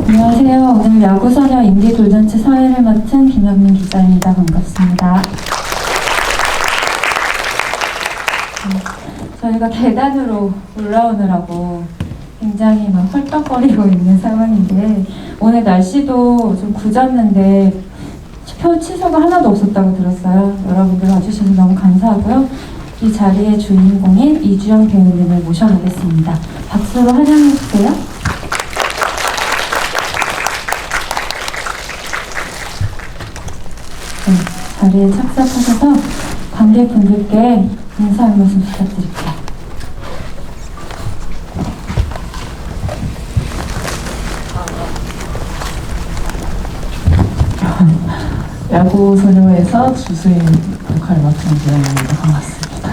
안녕하세요. 오늘 야구소녀 인디돌잔치 사회를 맡은 김현민 기자입니다. 반갑습니다. 저희가 계단으로 올라오느라고 굉장히 막 헐떡거리고 있는 상황인데, 오늘 날씨도 좀 굳었는데 표 취소가 하나도 없었다고 들었어요. 여러분들 와주셔서 너무 감사하고요. 이 자리의 주인공인 이주영 배우님을 모셔보겠습니다. 박수로 환영해주세요. 네, 자리에 착석하셔서 관객분들께 인사 한 말씀 부탁드릴게요. 야구소녀에서 주수인 역할 맡은 이주영입니다. 반갑습니다.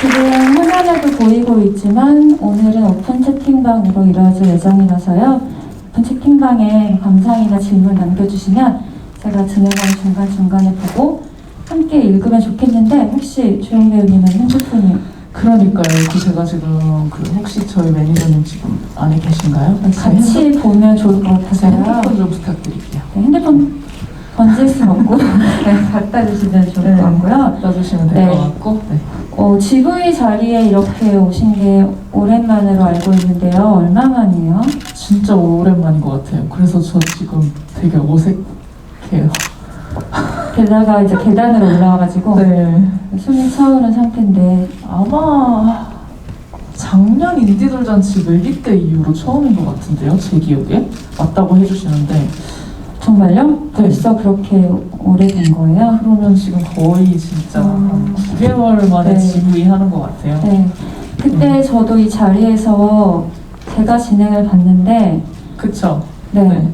지금 화면에도 보이고 있지만 오늘은 오픈 채팅방으로 이루어질 예정이라서요. 오픈 채팅방에 감상이나 질문 남겨주시면 제가 진행하는 중간중간에 보고 함께 읽으면 좋겠는데, 혹시 주영 배우님은 핸드폰이? 그러니까요. 제가 지금 혹시 저희 매니저님 지금 안에 계신가요? 같이 보면 좋을 것 같아서요. 핸드폰 좀 부탁드릴게요. 네, 핸드폰 건질 순 없고 네, 갖다 주시면 좋을 것 같고요. 놔주시면 될 것 같고. 네. GV 자리에 이렇게 오신 게 오랜만으로 알고 있는데요. 얼마 만이에요? 진짜 오랜만인 것 같아요. 그래서 저 지금 되게 어색해요. 게다가 이제 계단으로 올라와가지고 네. 숨이 차오른 상태인데, 아마 작년 인디돌잔치 매기 때 이후로 처음인 것 같은데요. 제 기억에. 맞다고 해주시는데. 정말요? 벌써 그렇게 오래된 거예요? 그러면 지금 거의 진짜 한 9개월 만에 네. GV 하는 것 같아요. 네. 그때 저도 이 자리에서 제가 진행을 봤는데, 그쵸? 네. 네.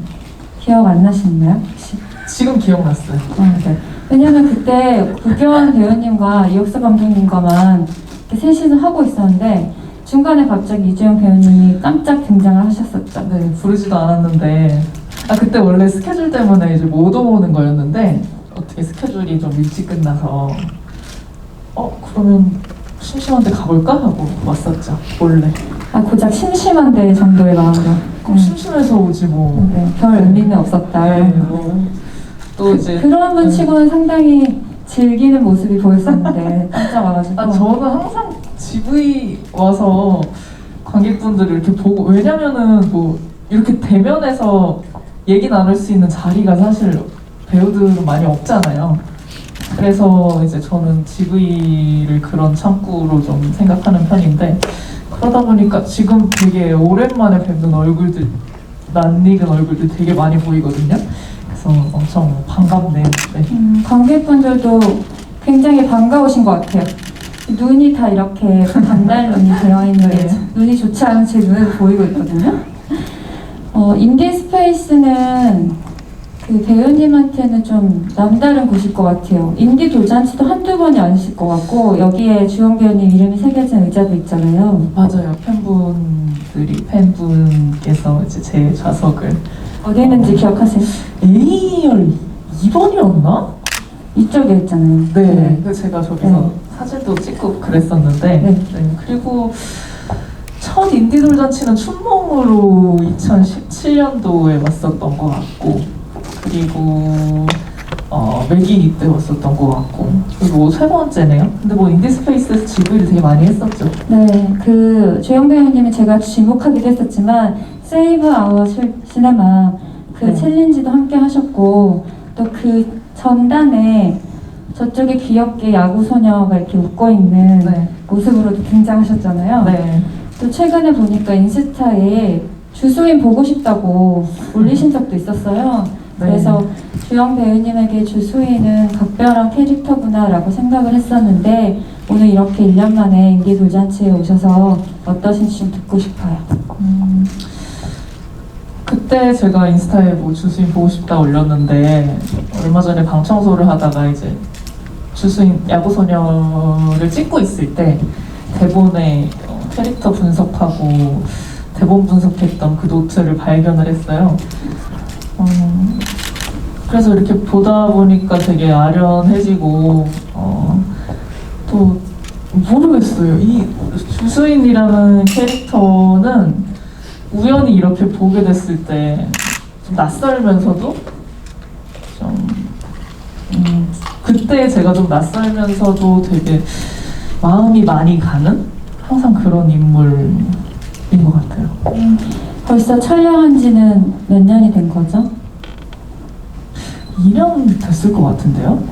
기억 안 나시나요? 혹시? 지금 기억났어요. 네. 왜냐면 그때 구교환 배우님과 이혁수 감독님과만 이렇게 셋이서 하고 있었는데, 중간에 갑자기 이주영 배우님이 깜짝 등장을 하셨었죠. 네, 부르지도 않았는데 그때 원래 스케줄 때문에 이제 못 오는 거였는데 어떻게 스케줄이 좀 일찍 끝나서 그러면 심심한데 가볼까? 하고 왔었죠, 몰래. 고작 심심한데 정도의 마음으로. 그럼 심심해서 오지 뭐. 네, 별 의미는 없었다. 네, 뭐. 또 이제 그런 분 치고는 상당히 즐기는 모습이 보였었는데 깜짝 와가지고. 저는 항상 GV 와서 관객분들을 이렇게 보고, 왜냐면은 뭐 이렇게 대면에서 얘기 나눌 수 있는 자리가 사실 배우들은 많이 없잖아요. 그래서 이제 저는 GV를 그런 창구로 좀 생각하는 편인데, 그러다 보니까 지금 되게 오랜만에 뵙는 얼굴들, 낯익은 얼굴들 되게 많이 보이거든요. 그래서 엄청 반갑네요. 네. 관객분들도 굉장히 반가우신 것 같아요. 눈이 다 이렇게 반달 눈이 되어 있는데 네. 눈이 좋지 않은 제 눈에도 보이고 있거든요. 인디스페이스는 그 배우님한테는 좀 남다른 곳일 것 같아요. 인디 돌잔치도 한두 번이 아니실 것 같고, 여기에 주영 배우님 이름이 새겨진 의자도 있잖아요. 맞아요. 팬분께서 이제 제 좌석을 어디 있는지 기억하세요? A열 2번이었나? 이쪽에 있잖아요. 네. 그 제가 저기서 사진도 찍고 그랬었는데, 네. 네. 그리고 첫 인디돌잔치는 춘몽으로 2017년도에 왔었던 것 같고, 그리고 매기 때 왔었던 것 같고, 그리고 세 번째네요. 근데 뭐 인디스페이스에서 GV를 되게 많이 했었죠. 네, 그 주영 배우님이 제가 주목하기도 했었지만 세이브 아워 시네마 그 네. 챌린지도 함께 하셨고, 또 그 전단에 저쪽에 귀엽게 야구 소녀가 이렇게 웃고 있는 네. 모습으로도 등장하셨잖아요. 네. 또 최근에 보니까 인스타에 주수인 보고 싶다고 올리신 적도 있었어요. 네. 그래서 주영 배우님에게 주수인은 각별한 캐릭터구나 라고 생각을 했었는데, 오늘 이렇게 1년 만에 인디 돌잔치에 오셔서 어떠신지 좀 듣고 싶어요. 그때 제가 인스타에 뭐 주수인 보고 싶다 올렸는데, 얼마 전에 방 청소를 하다가 이제 주수인 야구소녀를 찍고 있을 때 대본에 캐릭터 분석하고 대본 분석했던 그 노트를 발견을 했어요. 그래서 이렇게 보다 보니까 되게 아련해지고 또 모르겠어요. 이 주수인이라는 캐릭터는 우연히 이렇게 보게 됐을 때 좀 낯설면서도 좀 그때 제가 좀 낯설면서도 되게 마음이 많이 가는 항상 그런 인물인 것 같아요. 벌써 촬영한 지는 몇 년이 된 거죠? 2년 됐을 것 같은데요?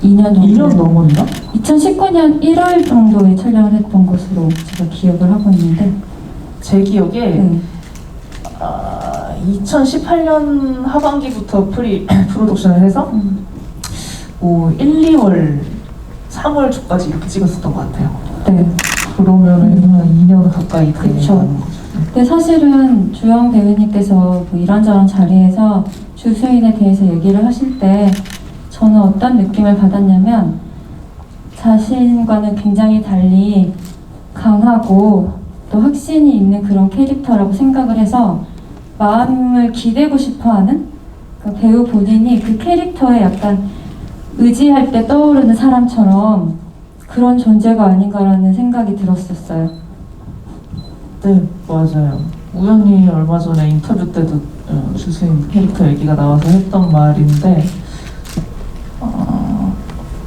2년 정도. 2년 넘었나? 2019년 1월 정도에 촬영을 했던 것으로 제가 기억을 하고 있는데 제 기억에 네. 2018년 하반기부터 프로덕션을 해서 뭐 1, 2월, 3월 초까지 이렇게 찍었었던 것 같아요. 네. 그러면은 한 2년 가까이 그쵸. 되는 거죠. 근데 사실은 주영 배우님께서 뭐 이런저런 자리에서 주수인에 대해서 얘기를 하실 때 저는 어떤 느낌을 받았냐면 자신과는 굉장히 달리 강하고 또 확신이 있는 그런 캐릭터라고 생각을 해서 마음을 기대고 싶어하는 그 배우 본인이 그 캐릭터에 약간 의지할 때 떠오르는 사람처럼 그런 존재가 아닌가라는 생각이 들었었어요. 네, 맞아요. 우연히 얼마 전에 인터뷰 때도 주수인 캐릭터 얘기가 나와서 했던 말인데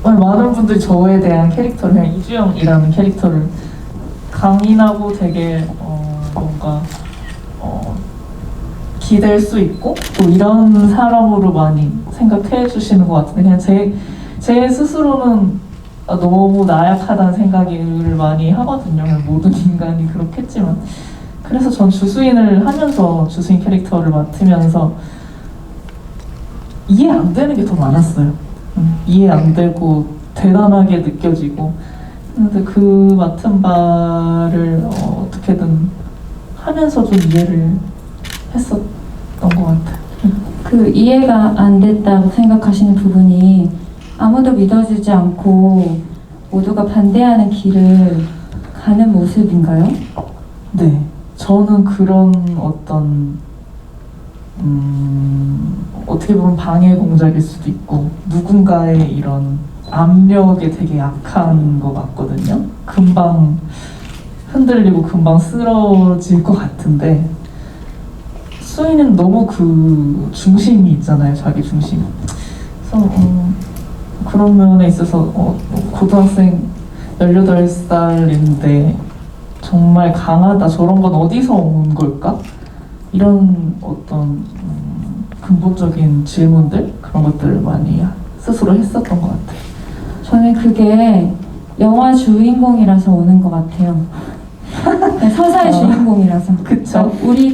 많은 분들이 저에 대한 캐릭터를 그냥 이주영이라는 캐릭터를 강인하고 되게 뭔가 기댈 수 있고 또 이런 사람으로 많이 생각해 주시는 것 같은데 그냥 제 스스로는 너무 나약하다는 생각을 많이 하거든요. 모든 인간이 그렇겠지만 그래서 전 주수인을 하면서 주수인 캐릭터를 맡으면서 이해 안 되는 게 더 많았어요. 이해 안 되고 대단하게 느껴지고 근데 그 맡은 바를 어떻게든 하면서 좀 이해를 했었던 것 같아요. 그 이해가 안 됐다고 생각하시는 부분이 아무도 믿어주지 않고 모두가 반대하는 길을 가는 모습인가요? 네, 저는 그런 어떤 어떻게 보면 방해 공작일 수도 있고 누군가의 이런 압력에 되게 약한 것 같거든요. 금방 흔들리고 금방 쓰러질 것 같은데 수인은 너무 그 중심이 있잖아요. 자기 중심. 그래서 그런 면에 있어서 고등학생 18살인데 정말 강하다. 저런 건 어디서 온 걸까? 이런 어떤 근본적인 질문들 그런 것들을 많이 스스로 했었던 것 같아요. 저는 그게 영화 주인공이라서 오는 것 같아요. 네, 서사의 주인공이라서. 그쵸? 우리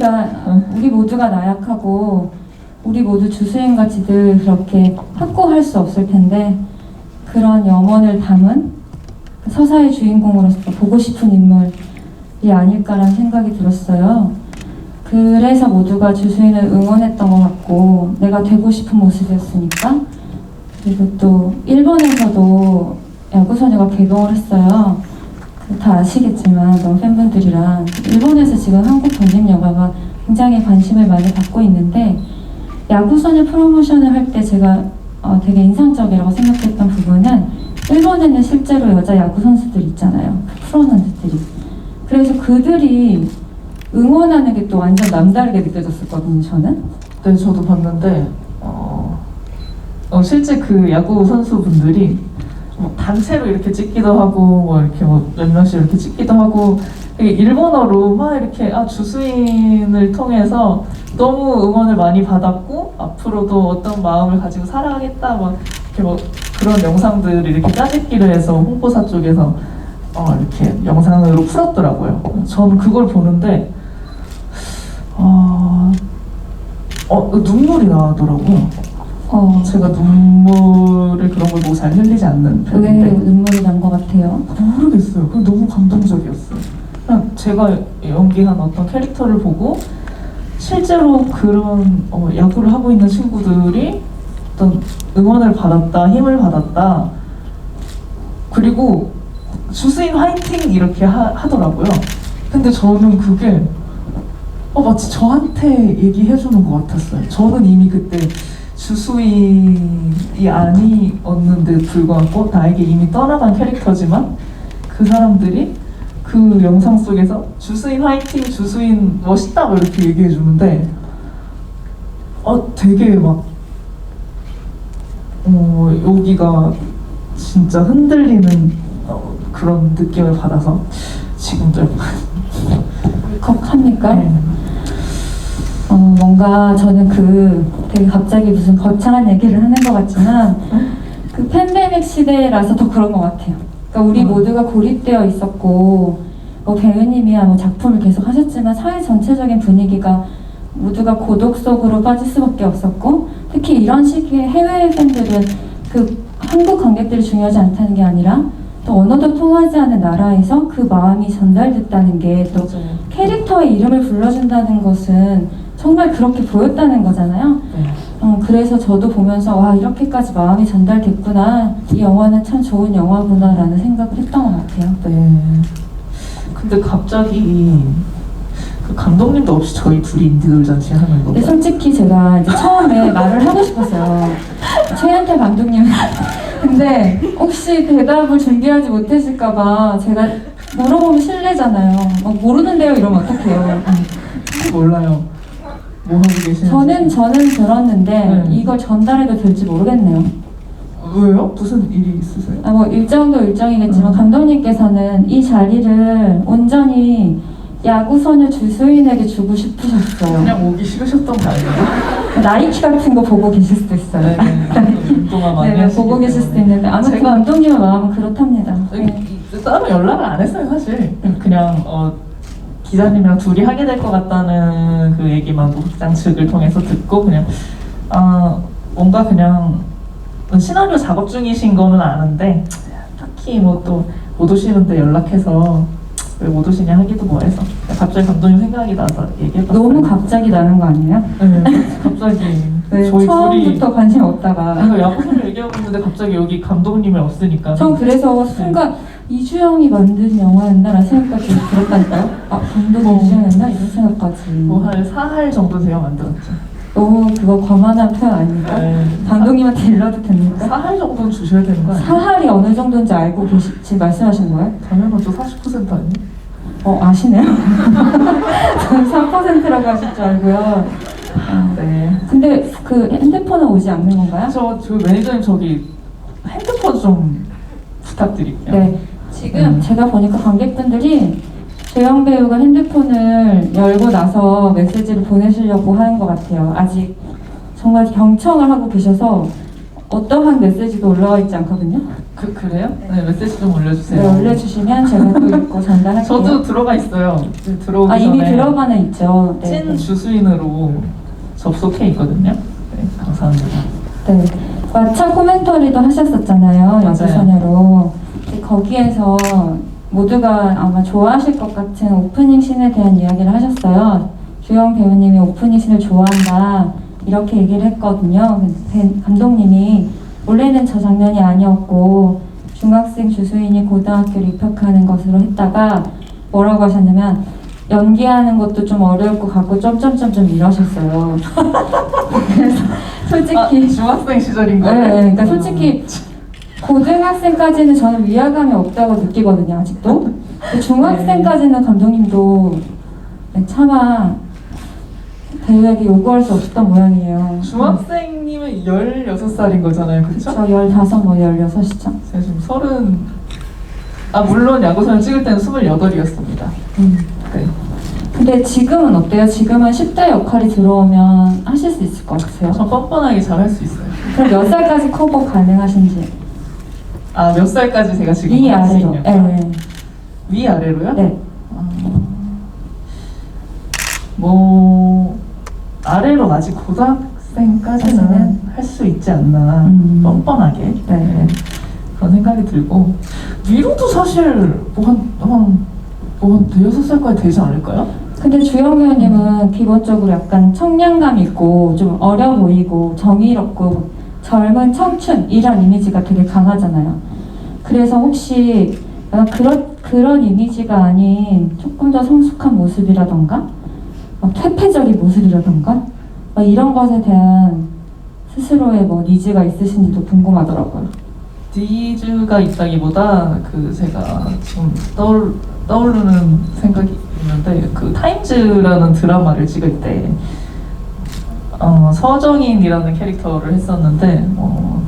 모두가 나약하고 우리 모두 주수인같이 늘 그렇게 확고할 수 없을 텐데 그런 염원을 담은 서사의 주인공으로서 보고 싶은 인물이 아닐까라는 생각이 들었어요. 그래서 모두가 주수인을 응원했던 것 같고 내가 되고 싶은 모습이었으니까. 그리고 또 일본에서도 야구소녀가 개봉을 했어요. 다 아시겠지만 너무 팬분들이랑 일본에서 지금 한국 독립 영화가 굉장히 관심을 많이 받고 있는데 야구소녀 프로모션을 할 때 제가 되게 인상적이라고 생각했던 부분은 일본에는 실제로 여자 야구 선수들 있잖아요. 프로 선수들이. 그래서 그들이 응원하는 게 또 완전 남다르게 느껴졌었거든요. 저는. 네, 저도 봤는데 실제 그 야구 선수분들이 뭐 단체로 이렇게 찍기도 하고 뭐 이렇게 뭐 몇 명씩 이렇게 찍기도 하고 되게 일본어로 막 이렇게 주수인을 통해서 너무 응원을 많이 받았고 앞으로도 어떤 마음을 가지고 살아가겠다 막 이렇게 뭐 그런 영상들을 이렇게 짜집기를 해서 홍보사 쪽에서 이렇게 영상으로 풀었더라고요. 저는 그걸 보는데 눈물이 나더라고요. 제가 눈물을 그런 걸 보고 잘 흘리지 않는 왜 편인데 눈물이 난 것 같아요? 모르겠어요. 그냥 너무 감동적이었어요. 그냥 제가 연기한 어떤 캐릭터를 보고 실제로 그런 야구를 하고 있는 친구들이 어떤 응원을 받았다, 힘을 받았다. 그리고 주수인 화이팅 이렇게 하더라고요. 근데 저는 그게 마치 저한테 얘기해주는 것 같았어요. 저는 이미 그때 주수인이 아니었는데 불구하고 나에게 이미 떠나간 캐릭터지만 그 사람들이 그 영상 속에서 주수인 화이팅, 주수인 멋있다 고 이렇게 얘기해주는데 되게 막 여기가 진짜 흔들리는 그런 느낌을 받아서 지금도 약간 울컥합니까? 네. 뭔가 저는 되게 갑자기 무슨 거창한 얘기를 하는 것 같지만 그 팬데믹 시대라서 더 그런 것 같아요. 그러니까 우리 모두가 고립되어 있었고 배우님이야 뭐 작품을 계속 하셨지만 사회 전체적인 분위기가 모두가 고독 속으로 빠질 수밖에 없었고 특히 이런 시기에 해외 팬들은 그 한국 관객들이 중요하지 않다는 게 아니라 또 언어도 통하지 않는 나라에서 그 마음이 전달됐다는 게 또 캐릭터의 이름을 불러준다는 것은 정말 그렇게 보였다는 거잖아요. 그래서 저도 보면서 와 이렇게까지 마음이 전달됐구나 이 영화는 참 좋은 영화구나 라는 생각을 했던 것 같아요. 네. 근데 갑자기 그 감독님도 없이 저희 둘이 인디돌잔치 하는 근데 건가요? 솔직히 제가 이제 처음에 말을 하고 싶었어요. 최현태 감독님. 근데 혹시 대답을 준비하지 못했을까봐 제가 물어보면 실례잖아요. 모르는데요 이러면 어떡해요. 몰라요. 뭐 하고 계시는지. 저는 들었는데 네. 이걸 전달해도 될지 모르겠네요. 왜요? 무슨 일이 있으세요? 뭐 일정도 일정이겠지만 감독님께서는 이 자리를 온전히 야구소녀 주수인에게 주고 싶으셨어요. 그냥 오기 싫으셨던 거 아니에요? 나이키 같은 거 보고 계실 수도 있어요. 네네. 운동화 많이 네, 하시기 보고 계실 수도 때문에. 있는데 아무튼 제가 감독님의 마음은 그렇답니다. 네. 따로 연락을 안 했어요 사실. 그냥 기자님이랑 둘이 하게 될 것 같다는 그 얘기만 극장 측을 통해서 듣고 그냥 뭔가 그냥 시나리오 작업 중이신 거는 아는데 딱히 뭐 또 못 오시는데 연락해서 왜 못 오시냐 하기도 뭐해서 갑자기 감독님 생각이 나서 얘기해봤어요. 너무 갑자기 나는 거 아니에요? 네, 갑자기 네, 저희 처음부터 관심 없다가 그래서 야구를 얘기하고 있는데 갑자기 여기 감독님이 없으니까 전 그래서 순간 이주영이 만든 영화였나라는 생각까지 들었다니까요. 감독이 이주영이었나? 이런 생각까지. 뭐 한 4할 정도 제가 만들었죠. 너무 그거 과만한 표현 아닙니까? 네. 감독님한테 일러도 됩니까? 4할 정도는 주셔야 되는 거 아니에요? 사할이 어느 정도인지 알고 지금 말씀하신 거예요? 당연하죠. 40% 아니에요? 아시네요? 저는 3%라고 하실 줄 알고요. 네. 근데 그 핸드폰은 오지 않는 건가요? 저 매니저님 저기 핸드폰 좀 부탁드릴게요. 네. 지금 제가 보니까 관객분들이 조영 배우가 핸드폰을 열고 나서 메시지를 보내시려고 하는 것 같아요. 아직 정말 경청을 하고 계셔서 어떠한 메시지도 올라와 있지 않거든요. 그래요? 네, 메시지 좀 올려주세요. 네, 올려주시면 제가 또 읽고 전달할게요. 저도 들어가 있어요. 들어오기 이미 전에 들어가는 있죠. 네, 찐 네. 주수인으로 접속해 있거든요. 네, 감사합니다. 네. 마차 코멘터리도 하셨었잖아요. 여주소녀로. 거기에서 모두가 아마 좋아하실 것 같은 오프닝 씬에 대한 이야기를 하셨어요. 주영 배우님이 오프닝 씬을 좋아한다 이렇게 얘기를 했거든요. 감독님이 원래는 저 장면이 아니었고 중학생 주수인이 고등학교를 입학하는 것으로 했다가 뭐라고 하셨냐면 연기하는 것도 좀 어려울 것 같고 점점점점 이러셨어요. 그래서 솔직히 중학생 시절인가요? 네, 그러니까 솔직히 고등학생까지는 저는 위화감이 없다고 느끼거든요, 아직도. 근데 중학생까지는 감독님도 차마 배우에게 요구할 수 없었던 모양이에요. 중학생님은 16살인 거잖아요, 그렇죠? 저 15, 뭐 16이죠. 제가 지금 30... 물론 야구선을 찍을 때는 28이었습니다. 네. 근데 지금은 어때요? 지금은 10대 역할이 들어오면 하실 수 있을 것 같으세요? 전 뻔뻔하게 잘 할 수 있어요. 그럼 몇 살까지 커버 가능하신지? 몇 살까지 제가 지금 위 할 수 아래로. 있냐고? 네. 위 아래로요? 네. 뭐 아래로 아직 고등학생까지는 할 수 있지 않나 뻔뻔하게 네. 그런 생각이 들고 위로도 사실 한 대여섯 살까지 되지 않을까요? 근데 주영 배우님은 기본적으로 약간 청량감 있고 좀 어려 보이고 정의롭고 젊은 청춘 이런 이미지가 되게 강하잖아요. 그래서 혹시 그런 이미지가 아닌 조금 더 성숙한 모습이라던가 막 퇴폐적인 모습이라던가 막 이런 것에 대한 스스로의 뭐 니즈가 있으신지도 궁금하더라고요. 니즈가 있다기보다 그 제가 지금 떠오르는 생각이 있는데 그 타임즈라는 드라마를 찍을 때 서정인이라는 캐릭터를 했었는데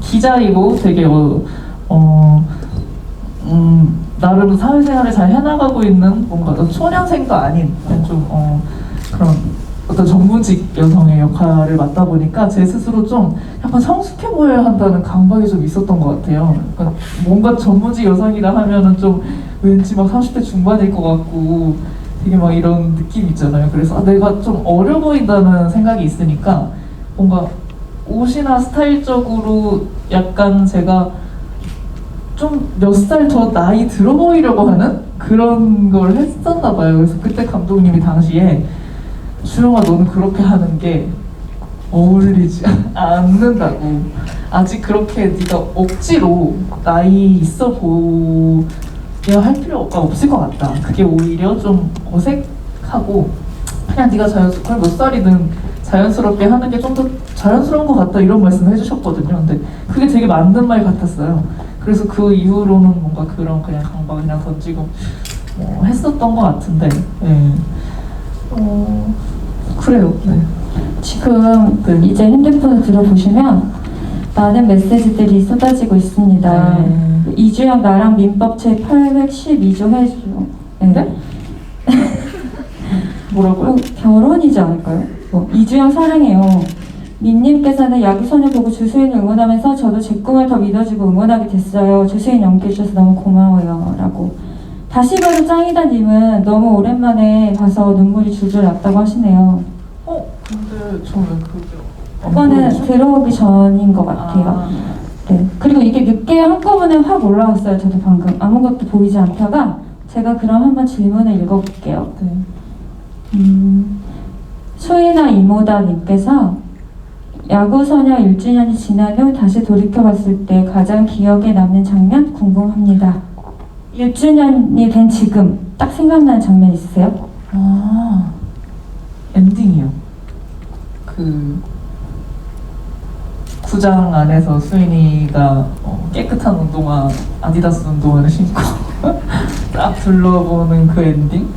기자이고 되게 나름 사회생활을 잘 해나가고 있는 뭔가 초년생도 아닌 좀 그런 어떤 전문직 여성의 역할을 맡다 보니까 제 스스로 좀 약간 성숙해 보여야 한다는 강박이 좀 있었던 것 같아요. 그러니까 뭔가 전문직 여성이라 하면은 좀 왠지 막 30대 중반일 것 같고 되게 막 이런 느낌 있잖아요. 그래서 내가 좀 어려 보인다는 생각이 있으니까 뭔가 옷이나 스타일적으로 약간 제가 좀 몇 살 더 나이 들어 보이려고 하는 그런 걸 했었나 봐요. 그래서 그때 감독님이 당시에 수영아 너는 그렇게 하는 게 어울리지 않는다고 아직 그렇게 네가 억지로 나이 있어 보여야 할 필요가 없을 것 같다. 그게 오히려 좀 어색하고 그냥 네가 그냥 몇 살이든 자연스럽게 하는 게 좀 더 자연스러운 것 같다 이런 말씀을 해주셨거든요. 근데 그게 되게 맞는 말 같았어요. 그래서 그 이후로는 뭔가 그런 그냥 강박을 그냥 던지고 했었던 것 같은데 예. 그래요. 네. 지금 네. 이제 핸드폰을 들어보시면 많은 메시지들이 쏟아지고 있습니다. 네. 이주영 나랑 민법 제 812조 해줘. 네? 뭐라고요? 결혼이지 않을까요? 이주영 사랑해요. 민님께서는 야구선을 보고 주수인을 응원하면서 저도 제 꿈을 더 믿어주고 응원하게 됐어요. 주수인 연기해주셔서 너무 고마워요. 라고. 다시 봐도 짱이다님은 너무 오랜만에 봐서 눈물이 줄줄 났다고 하시네요. 근데 저는 그게 그거는 들어오기 전인 것 같아요. 네. 그리고 이게 늦게 한꺼번에 확 올라왔어요. 저도 방금 아무것도 보이지 않다가 제가 그럼 한번 질문을 읽어볼게요. 네. 소희나 이모다님께서 야구소녀 1주년이 지난 후 다시 돌이켜봤을 때 가장 기억에 남는 장면 궁금합니다. 1주년이 된 지금 딱 생각나는 장면 있으세요? 엔딩이요. 그 구장 안에서 수인이가 깨끗한 운동화, 아디다스 운동화를 신고 딱 둘러보는 그 엔딩.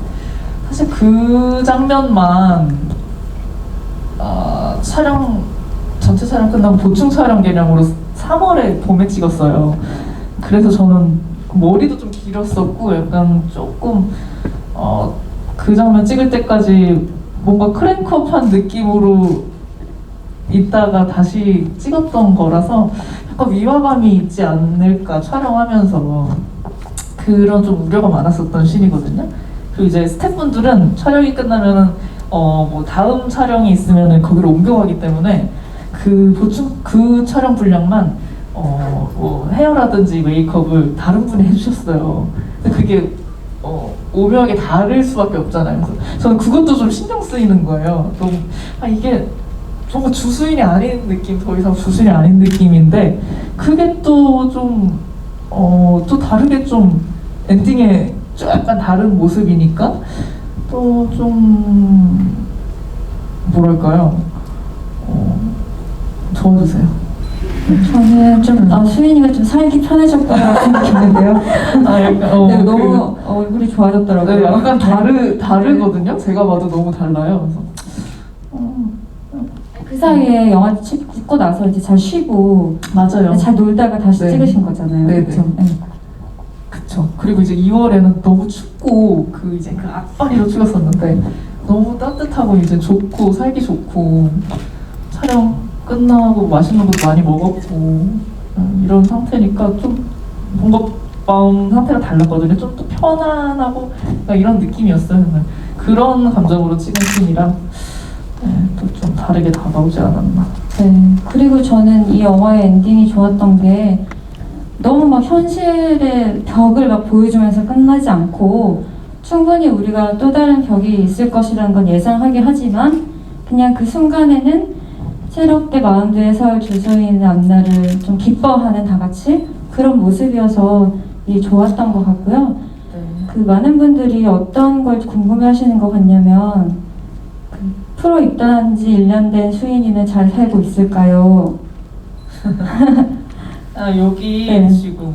사실 그 장면만 전체 촬영 끝나고 보충 촬영 개념으로 3월에 봄에 찍었어요. 그래서 저는 머리도 좀 길었었고 약간 조금 그 장면 찍을 때까지 뭔가 크랭크업한 느낌으로 있다가 다시 찍었던 거라서 약간 위화감이 있지 않을까 촬영하면서 그런 좀 우려가 많았었던 씬이거든요. 그리고 이제 스태프분들은 촬영이 끝나면은 뭐 다음 촬영이 있으면은 거기로 옮겨가기 때문에 그 촬영 분량만 뭐 헤어라든지 메이크업을 다른 분이 해주셨어요. 근데 그게 오묘하게 다를 수밖에 없잖아요. 그래서 저는 그것도 좀 신경 쓰이는 거예요. 너무 이게 뭔가 주수인이 아닌 느낌, 더 이상 주수인이 아닌 느낌인데 그게 또 좀 또 다르게 좀 엔딩에 좀 약간 다른 모습이니까 또 좀 뭐랄까요? 도와주세요. 저는 좀 수인이가 좀 살기 편해졌구나 생각했는데요. 약간 네, 너무 얼굴이 좋아졌더라고요. 네, 약간 다르거든요. 제가 봐도 너무 달라요. 그래서 그 사이에 영화 찍고 나서 이제 잘 쉬고 맞아요. 잘 놀다가 다시 네. 찍으신 거잖아요. 네네. 그쵸? 네. 그쵸. 그리고 이제 2월에는 너무 춥고 그 악바리로 찍었었는데 너무 따뜻하고 이제 좋고 살기 좋고 촬영 끝나고 맛있는 것도 많이 먹었고 이런 상태니까 좀 뭔가 마음 상태가 달랐거든요. 좀 더 편안하고 이런 느낌이었어요. 그런 감정으로 찍은 씬이랑 또 좀 다르게 다가오지 않았나. 네. 그리고 저는 이 영화의 엔딩이 좋았던 게 너무 막 현실의 벽을 막 보여주면서 끝나지 않고 충분히 우리가 또 다른 벽이 있을 것이라는 건 예상하긴 하지만 그냥 그 순간에는 새롭게 마운드에 설 주수인 앞날을 좀 기뻐하는 다 같이 그런 모습이어서 좋았던 것 같고요. 네. 그 많은 분들이 어떤 걸 궁금해하시는 것 같냐면 그 프로 입단한 지 1년 된 수인이는 잘 살고 있을까요? 아, 여기 네. 지금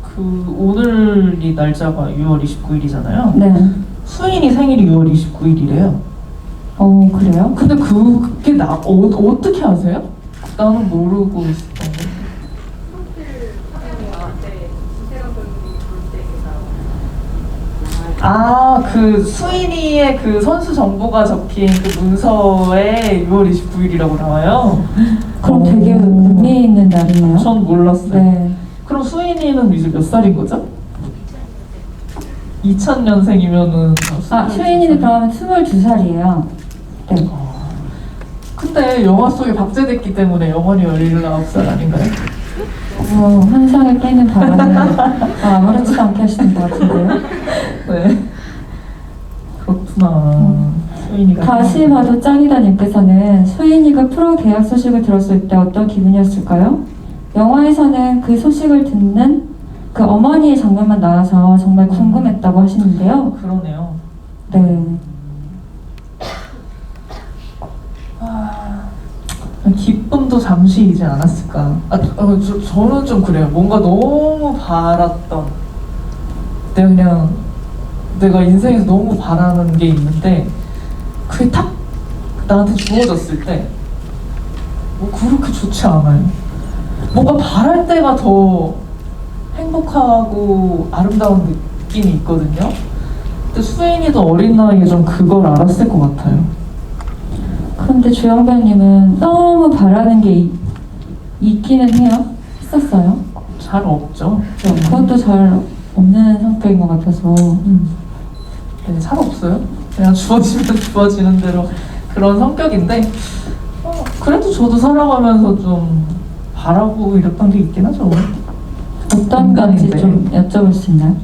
그 오늘이 날짜가 6월 29일이잖아요. 네. 수인이 생일이 6월 29일이래요. 그래요? 근데 그게 어떻게 아세요? 나는 모르고 있었던 거. 아, 그 수인이의 그 선수 정보가 적힌 그 문서에 6월 29일이라고 나와요. 그럼 되게 의미 있는 날이네요. 전 몰랐어요. 네. 그럼 수인이는 이제 몇 살인 거죠? 2000년생이면은 수인이는 그러면 22살이에요. 네. 근데 영화 속에 박제됐기 때문에 영원히 19살 아닌가요? 환상을 깨는 발언을 아무렇지도 않게 하시는 것 같은데요. 네. 그렇구나. 수인이가 다시 봐도 짱이다님께서는 수인이가 프로 계약 소식을 들었을 때 어떤 기분이었을까요? 영화에서는 그 소식을 듣는 그 어머니의 장면만 나와서 정말 궁금했다고 하시는데요. 그러네요. 네. 기쁨도 잠시이지 않았을까. 저는 좀 그래요. 뭔가 너무 바랐던, 내가 인생에서 너무 바라는 게 있는데 그게 탁 나한테 주어졌을 때 그렇게 좋지 않아요. 뭔가 바랄 때가 더 행복하고 아름다운 느낌이 있거든요. 근데 수인이도 어린 나이에 좀 그걸 알았을 것 같아요. 그런데 주영 배우님은 너무 바라는 게 있기는 해요? 했었어요? 잘 없죠. 그것도 잘 없는 성격인 것 같아서. 네, 잘 없어요. 그냥 주어지면 주어지는 대로 그런 성격인데 그래도 저도 살아가면서 좀 바라고 이랬던 게 있긴 하죠. 어떤 건지 인간인데. 좀 여쭤볼 수 있나요?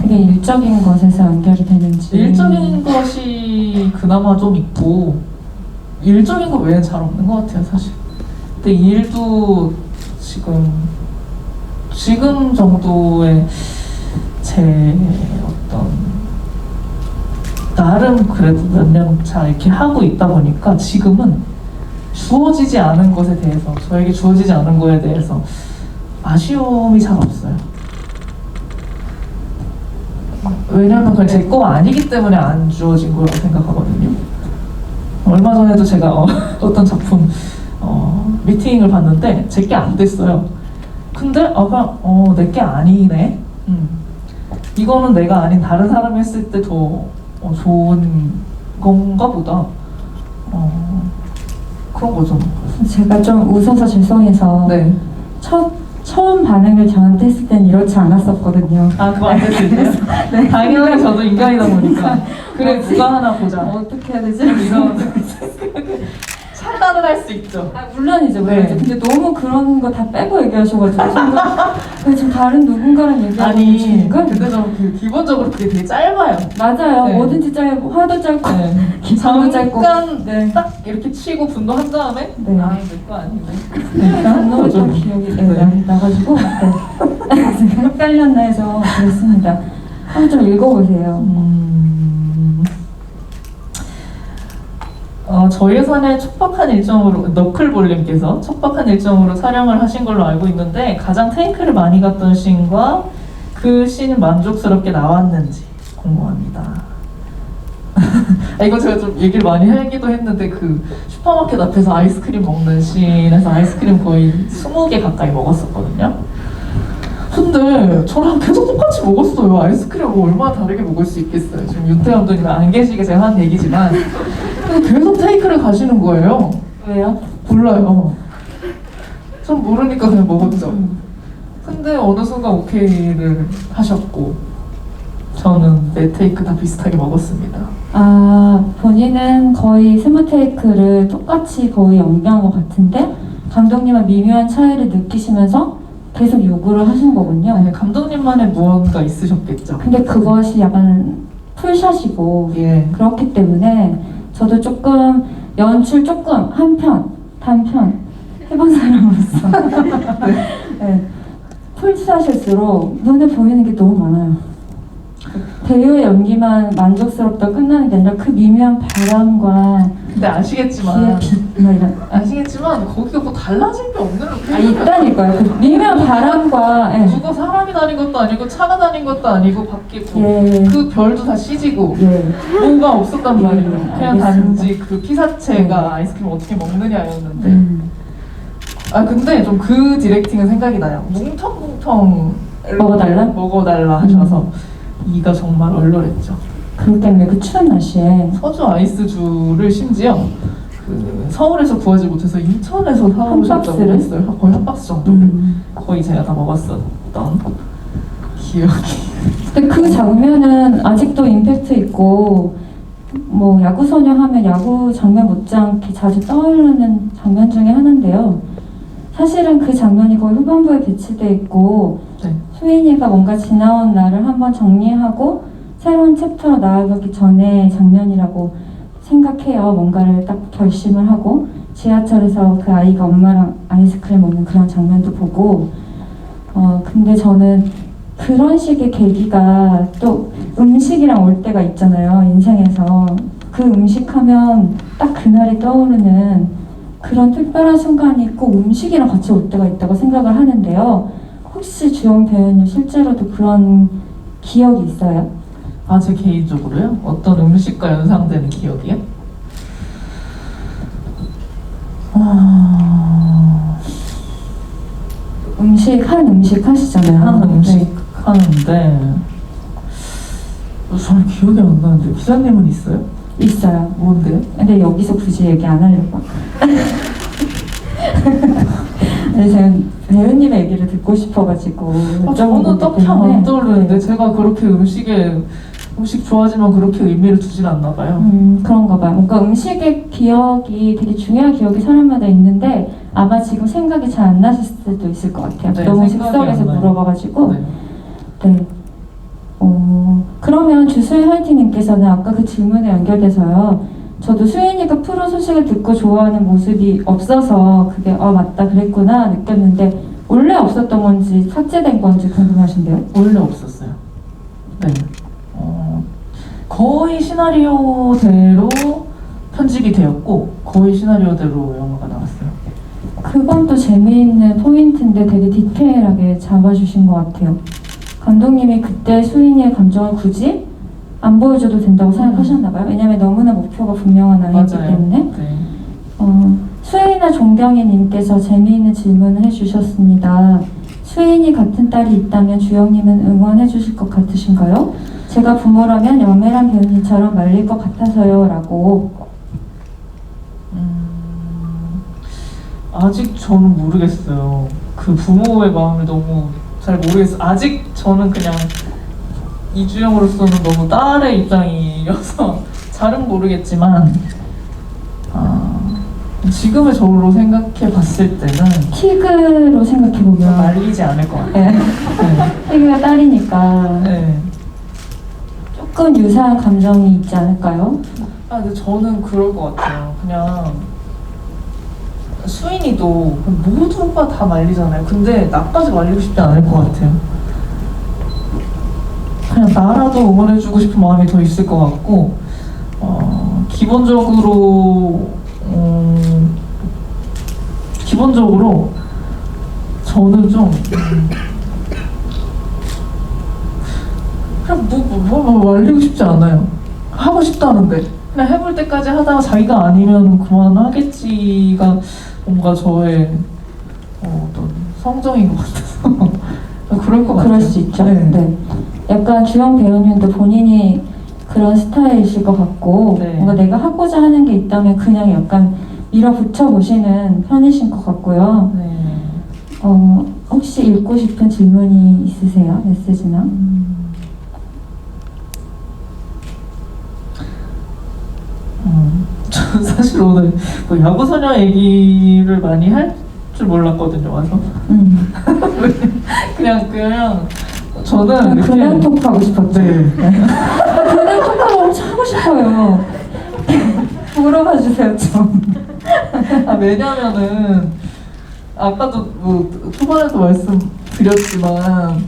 그게 일적인 것에서 연결이 되는지. 일적인 것이 그나마 좀 있고 일적인 거 외에는 잘 없는 것 같아요, 사실. 근데 일도 지금 정도의 제 어떤 나름 그래도 몇 년 차 이렇게 하고 있다 보니까 지금은 주어지지 않은 것에 대해서, 저에게 주어지지 않은 거에 대해서 아쉬움이 잘 없어요. 왜냐면 그건 제 거 아니기 때문에 안 주어진 거라고 생각하거든요. 얼마 전에도 제가 어떤 작품 미팅을 봤는데 제 게 안 됐어요. 근데 내 게 아니네. 이거는 내가 아닌 다른 사람이 했을 때 더 좋은 건가 보다. 그런 거죠. 제가 좀 웃어서 죄송해서 네. 처음 반응을 저한테 했을 땐 이렇지 않았었거든요. 그거 안 됐을 때요? 네. 당연히 저도 인간이다 보니까 그래 누가 하나 보자. 어떻게 해야 되지? 이런 판단을 할 수 있죠. 물론이죠, 물론이죠. 네. 근데 너무 그런 거 다 빼고 얘기하셔가지고 지금 다른 누군가랑 얘기하고 아니 지금 근데 좀 기본적으로 그게 되게 짧아요. 맞아요. 네. 뭐든지 짧고 화도 짧고 네. 기분도 짧고. 잠깐 네. 딱 이렇게 치고 분노한 다음에 네. 내 거 아니네. 분노했던 기억이 나가지고 제가 헷갈렸나 해서 그랬습니다. 한번 좀 읽어보세요. 저희 예산에 촉박한 일정으로 너클볼님께서 촉박한 일정으로 촬영을 하신 걸로 알고 있는데 가장 테이크를 많이 갔던 씬과 그 씬은 만족스럽게 나왔는지 궁금합니다. 이거 제가 좀 얘기를 많이 하기도 했는데 그 슈퍼마켓 앞에서 아이스크림 먹는 씬에서 아이스크림 거의 20개 가까이 먹었었거든요. 근데 저랑 계속 똑같이 먹었어요. 아이스크림을 얼마나 다르게 먹을 수 있겠어요. 지금 윤태 감독님 안 계시게 제가 한 얘기지만 계속 테이크를 가시는 거예요. 왜요? 몰라요. 전 모르니까 그냥 먹었죠. 근데 어느 순간 오케이를 하셨고 저는 네 테이크 다 비슷하게 먹었습니다. 본인은 거의 20테이크를 똑같이 거의 연기한 것 같은데 감독님은 미묘한 차이를 느끼시면서 계속 요구를 하신 거군요. 네, 감독님만의 무언가 있으셨겠죠. 근데 그것이 약간 풀샷이고 예. 그렇기 때문에 저도 조금 연출 조금 단편 해본 사람으로서 네, 풀스하실수록 눈에 보이는 게 너무 많아요. 배우의 연기만 만족스럽다 끝나는 게 아니라 그 미묘한 바람과 근데 기의 아시겠지만 빛, 뭐 이런. 거기가 뭐 달라진 게 없는 아, 있다니까요. 그 미묘한 바람과, 예. 누가 사람이 다닌 것도 아니고 차가 다닌 것도 아니고 밖에 예. 그 별도 다 CG고 예. 뭐가 없었단 예, 말이에요. 그냥 알겠습니다. 단지 그 피사체가 네. 아이스크림 어떻게 먹느냐였는데 아 근데 좀 그 디렉팅은 생각이 나요. 뭉텅뭉텅 먹어달라 하셔서 이가 정말 얼얼했죠. 그렇기 때문에 그 추운 날씨에 서주 아이스주를 심지어 그 서울에서 구하지 못해서 인천에서 사오셨다고 박스를? 했어요. 거의 한 박스 정도를 거의 제가 다 먹었었던 기억이. 근데 그 장면은 아직도 임팩트 있고 뭐 야구소녀 하면 야구 장면 못지않게 자주 떠오르는 장면 중에 하나인데요. 사실은 그 장면이 거의 후반부에 배치돼 있고 네. 수인이가 뭔가 지나온 날을 한번 정리하고 새로운 챕터로 나아가기 전에 장면이라고 생각해요. 뭔가를 딱 결심을 하고 지하철에서 그 아이가 엄마랑 아이스크림 먹는 그런 장면도 보고 근데 저는 그런 식의 계기가 또 음식이랑 올 때가 있잖아요. 인생에서 그 음식 하면 딱 그날이 떠오르는 그런 특별한 순간이 꼭 음식이랑 같이 올 때가 있다고 생각을 하는데요. 혹시 주영 배우님 실제로도 그런 기억이 있어요? 아, 제 개인적으로요? 어떤 음식과 연상되는 기억이요? 한 음식 하시잖아요. 한 음식 네. 하는데 잘 기억이 안 나는데 기자님은 있어요? 있어요. 뭔데요? 근데 여기서 굳이 얘기 안 하려고. 근데 제가 배우님의 얘기를 듣고 싶어가지고 저는 여쭤본 딱히 거기 안 때문에. 떠오르는데 네. 제가 그렇게 음식 좋아하지만 그렇게 의미를 두진 않나 봐요. 그런가 봐요. 뭔가 음식의 기억이 되게 중요한 기억이 사람마다 있는데 아마 지금 생각이 잘 안 나실 수도 있을 것 같아요. 네, 너무 생각이 즉석에서 안 나요. 물어봐가지고. 네. 네. 그러면 주수의 화이팅님께서는 아까 그 질문에 연결돼서요. 저도 수인이가 프로 소식을 듣고 좋아하는 모습이 없어서 그게 맞다 그랬구나 느꼈는데 원래 없었던 건지 삭제된 건지 궁금하신데요. 원래 없었어요. 네. 거의 시나리오대로 편집이 되었고 거의 시나리오대로 영화가 나왔어요. 그건 또 재미있는 포인트인데 되게 디테일하게 잡아주신 것 같아요. 감독님이 그때 수인이의 감정을 굳이 안 보여줘도 된다고 생각하셨나봐요. 왜냐면 너무나 목표가 분명한 아이였기 때문에. 네. 수인아 종경이님께서 재미있는 질문을 해주셨습니다. 수인이 같은 딸이 있다면 주영님은 응원해 주실 것 같으신가요? 제가 부모라면 영애란 배우님처럼 말릴 것 같아서요 라고. 아직 저는 모르겠어요. 그 부모의 마음을 너무 잘 모르겠어요. 아직 저는 그냥 이주영으로서는 너무 딸의 입장이어서 잘은 모르겠지만 지금의 저로 생각해 봤을 때는 티그로 생각해보면 말리지 않을 것 같아요. 네. 티그가 딸이니까 네. 조금 유사한 감정이 있지 않을까요? 근데 저는 그럴 것 같아요. 그냥 수인이도 모두가 다 말리잖아요. 근데 나까지 말리고 싶지 않을 것 같아요. 그냥 나라도 응원해주고 싶은 마음이 더 있을 것 같고 기본적으로 저는 좀 그냥 뭐 말리고 싶지 않아요. 하고 싶다는데 그냥 해볼 때까지 하다가 자기가 아니면 그만하겠지가 뭔가 저의 어떤 성정인 것 같아서 그럴 것 같아요. 그럴 수 있죠. 네. 네. 약간 주영 배우님도 본인이 그런 스타일이실 것 같고 네. 뭔가 내가 하고자 하는 게 있다면 그냥 약간 밀어붙여 보시는 편이신 것 같고요. 네. 혹시 읽고 싶은 질문이 있으세요? 메시지나? 저는 사실 오늘 뭐 야구소녀 얘기를 많이 할 줄 몰랐거든요, 와서. 그냥 저는 이렇게 그냥 톡하고 싶었죠. 네. 그냥 톡하고 엄청 하고 싶어요. 물어봐 주세요 좀. 왜냐면은 아까도 뭐 초반에도 드렸지만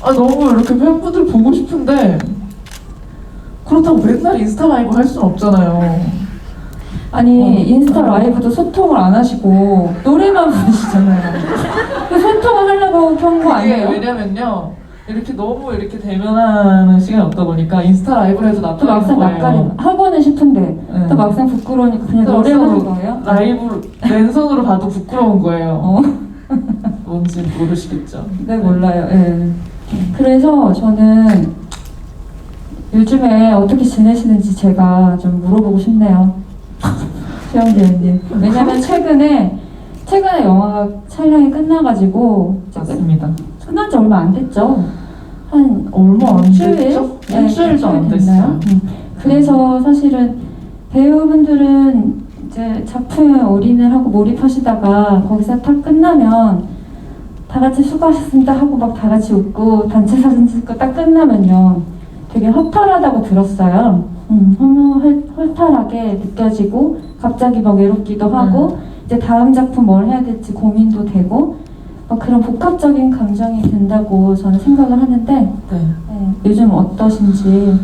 너무 이렇게 팬분들 보고 싶은데 그렇다고 맨날 인스타 라이브 할 수는 없잖아요. 아니 인스타 라이브도 소통을 안 하시고 노래만 부르시잖아요. 그 소통을 하려고 켠 거 이게 아니에요? 왜냐면요, 이렇게 너무 이렇게 대면하는 시간이 없다 보니까 인스타 라이브를 해도 또 나쁘는 막상 거예요. 낯가림 하고는 싶은데 네. 또 막상 부끄러우니까 그냥 또 노래 막상 하는 거예요? 라이브 맨손으로 봐도 부끄러운 거예요. 어, 뭔지 모르시겠죠? 네 몰라요. 예. 그래서 저는 요즘에 어떻게 지내시는지 제가 좀 물어보고 싶네요. 수영 배우님. 왜냐면 최근에 영화가 촬영이 끝나가지고 맞습니다. 끝난 지 얼마 안 됐죠. 한 얼마 안 일주일? 됐죠? 네, 일주일도 안 일주일 됐어요. 됐나요? 그래서 사실은 배우분들은 이제 작품에 올인을 하고 몰입하시다가 거기서 탁 끝나면 다 같이 수고하셨습니다 하고 막 다 같이 웃고 단체 사진 찍고 딱 끝나면요 되게 허탈하다고 들었어요. 너무 허탈하게 느껴지고 갑자기 막 외롭기도 하고 이제 다음 작품 뭘 해야 될지 고민도 되고 막 그런 복합적인 감정이 든다고 저는 생각을 하는데 네. 네, 요즘 어떠신지.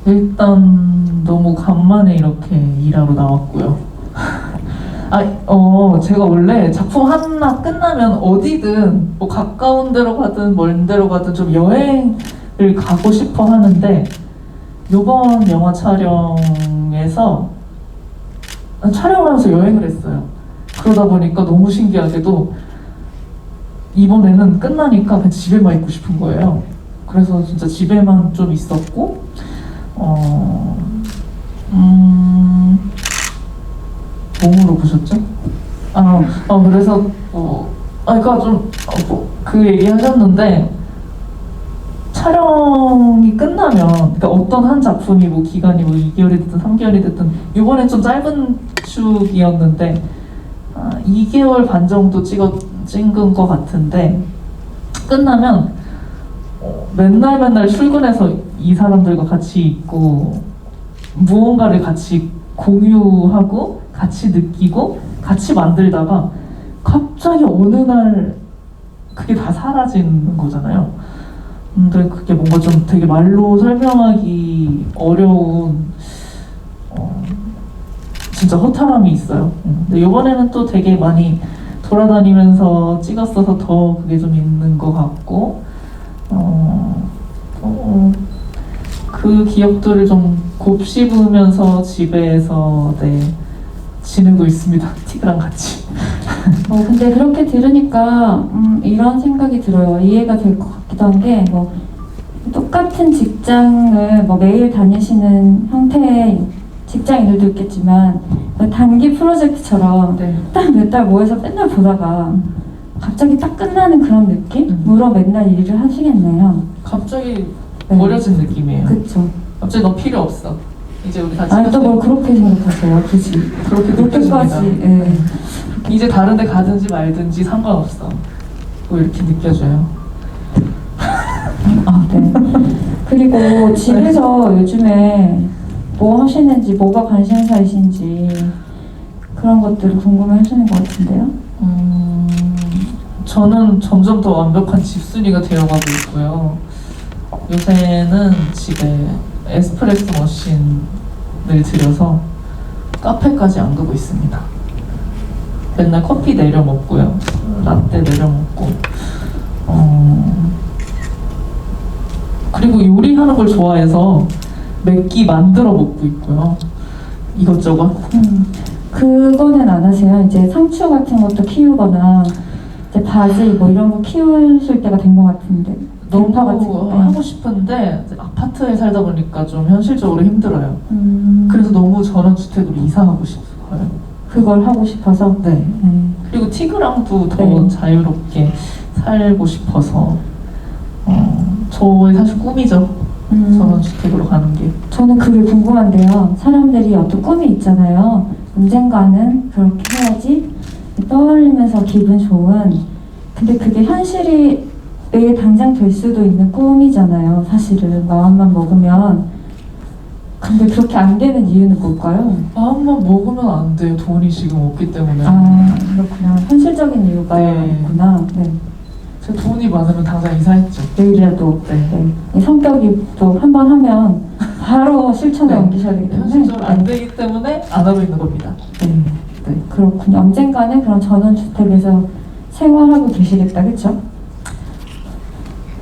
일단 너무 간만에 이렇게 일하러 나왔고요. 제가 원래 작품 하나 끝나면 어디든 뭐 가까운 데로 가든 먼 데로 가든 좀 여행을 가고 싶어 하는데 이번 영화 촬영에서 촬영을 하면서 여행을 했어요. 그러다 보니까 너무 신기하게도 이번에는 끝나니까 그냥 집에만 있고 싶은 거예요. 그래서 진짜 집에만 좀 있었고 뭐 물어보셨죠? 그래서 그러니까 좀 그 얘기 하셨는데 촬영이 끝나면 그러니까 어떤 한 작품이 뭐 기간이 뭐 2개월이 됐든 3개월이 됐든 이번엔 좀 짧은 축이었는데 2개월 반 정도 찍은 것 같은데 끝나면 맨날 출근해서 이 사람들과 같이 있고 무언가를 같이 공유하고 같이 느끼고 같이 만들다가 갑자기 어느 날 그게 다 사라지는 거잖아요. 근데 그게 뭔가 좀 되게 말로 설명하기 어려운 진짜 허탈함이 있어요. 근데 이번에는 또 되게 많이 돌아다니면서 찍었어서 더 그게 좀 있는 것 같고 그 기억들을 좀 곱씹으면서 집에서 지내고 있습니다. 티그랑 같이. 근데 그렇게 들으니까 이런 생각이 들어요. 이해가 될 것 같기도 한 게 뭐 똑같은 직장을 뭐 매일 다니시는 형태의 직장인들도 있겠지만 단기 프로젝트처럼 딱 몇 달 모여서 맨날 보다가 갑자기 딱 끝나는 그런 느낌으로 맨날 일을 하시겠네요. 갑자기 버려진 느낌이에요. 그쵸. 갑자기 너 필요 없어. 이제 우리 다 아니 또 뭘 그렇게 생각하세요, 굳이. 그렇게까지. 예. 이제 다른 데 가든지 말든지 상관없어. 뭐 이렇게 느껴져요. 네. 그리고 집에서 요즘에 뭐 하시는지, 뭐가 관심사이신지 그런 것들을 궁금해 하시는 것 같은데요. 저는 점점 더 완벽한 집순이가 되어가고 있고요. 요새는 집에 에스프레소 머신을 들여서 카페까지 안 가고 있습니다. 맨날 커피 내려 먹고요. 라떼 내려 먹고. 그리고 요리하는 걸 좋아해서 맵기 만들어 먹고 있고요. 이것저것. 그거는 안 하세요? 이제 상추 같은 것도 키우거나 이제 바질 뭐 이런 거 키우실 때가 된 것 같은데. 너무 대파 같은 거. 하고 싶은데 아파트에 살다 보니까 좀 현실적으로 힘들어요. 그래서 너무 전원주택으로 이사하고 싶어요. 그걸 하고 싶어서? 네. 그리고 티그랑도 더 네. 자유롭게 살고 싶어서 저의 사실 꿈이죠. 전원주택으로 가는 게. 저는 그게 궁금한데요. 사람들이 어떤 꿈이 있잖아요. 언젠가는 그렇게 해야지 떠올리면서 기분 좋은. 근데 그게 현실이 내일 당장 될 수도 있는 꿈이잖아요. 사실은 마음만 먹으면. 근데 그렇게 안 되는 이유는 뭘까요? 마음만 먹으면 안 돼요. 돈이 지금 없기 때문에. 아, 그렇구나. 현실적인 이유가 네. 있구나. 네. 제 돈이 많으면 당장 이사했죠. 내일이라도 네. 이 성격이 또 한 번 하면 바로 실천에 네. 옮기셔야 되기 때문에 현실적으로 안 되기 때문에 안 하고 있는 겁니다. 네, 그렇군요. 언젠가는 그런 전원주택에서 생활하고 계시겠다, 그렇죠?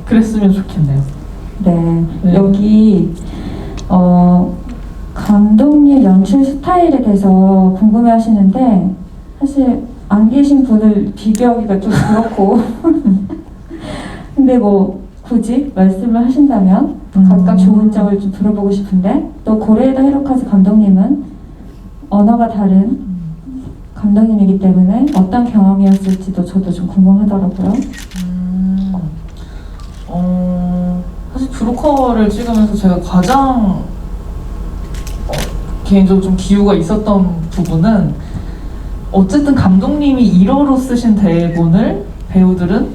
그랬으면 좋겠네요. 네. 네. 여기 감독님 연출 스타일에 대해서 궁금해하시는데 사실 안 계신 분을 비교하기가 좀 그렇고 근데 뭐 굳이 말씀을 하신다면 각각 좋은 점을 좀 들어보고 싶은데 또 고레에다 히로카즈 감독님은 언어가 다른 감독님이기 때문에 어떤 경험이었을지도 저도 좀 궁금하더라고요. 사실 브로커를 찍으면서 제가 가장 개인적으로 좀 기우가 있었던 부분은 어쨌든 감독님이 1어로 쓰신 대본을 배우들은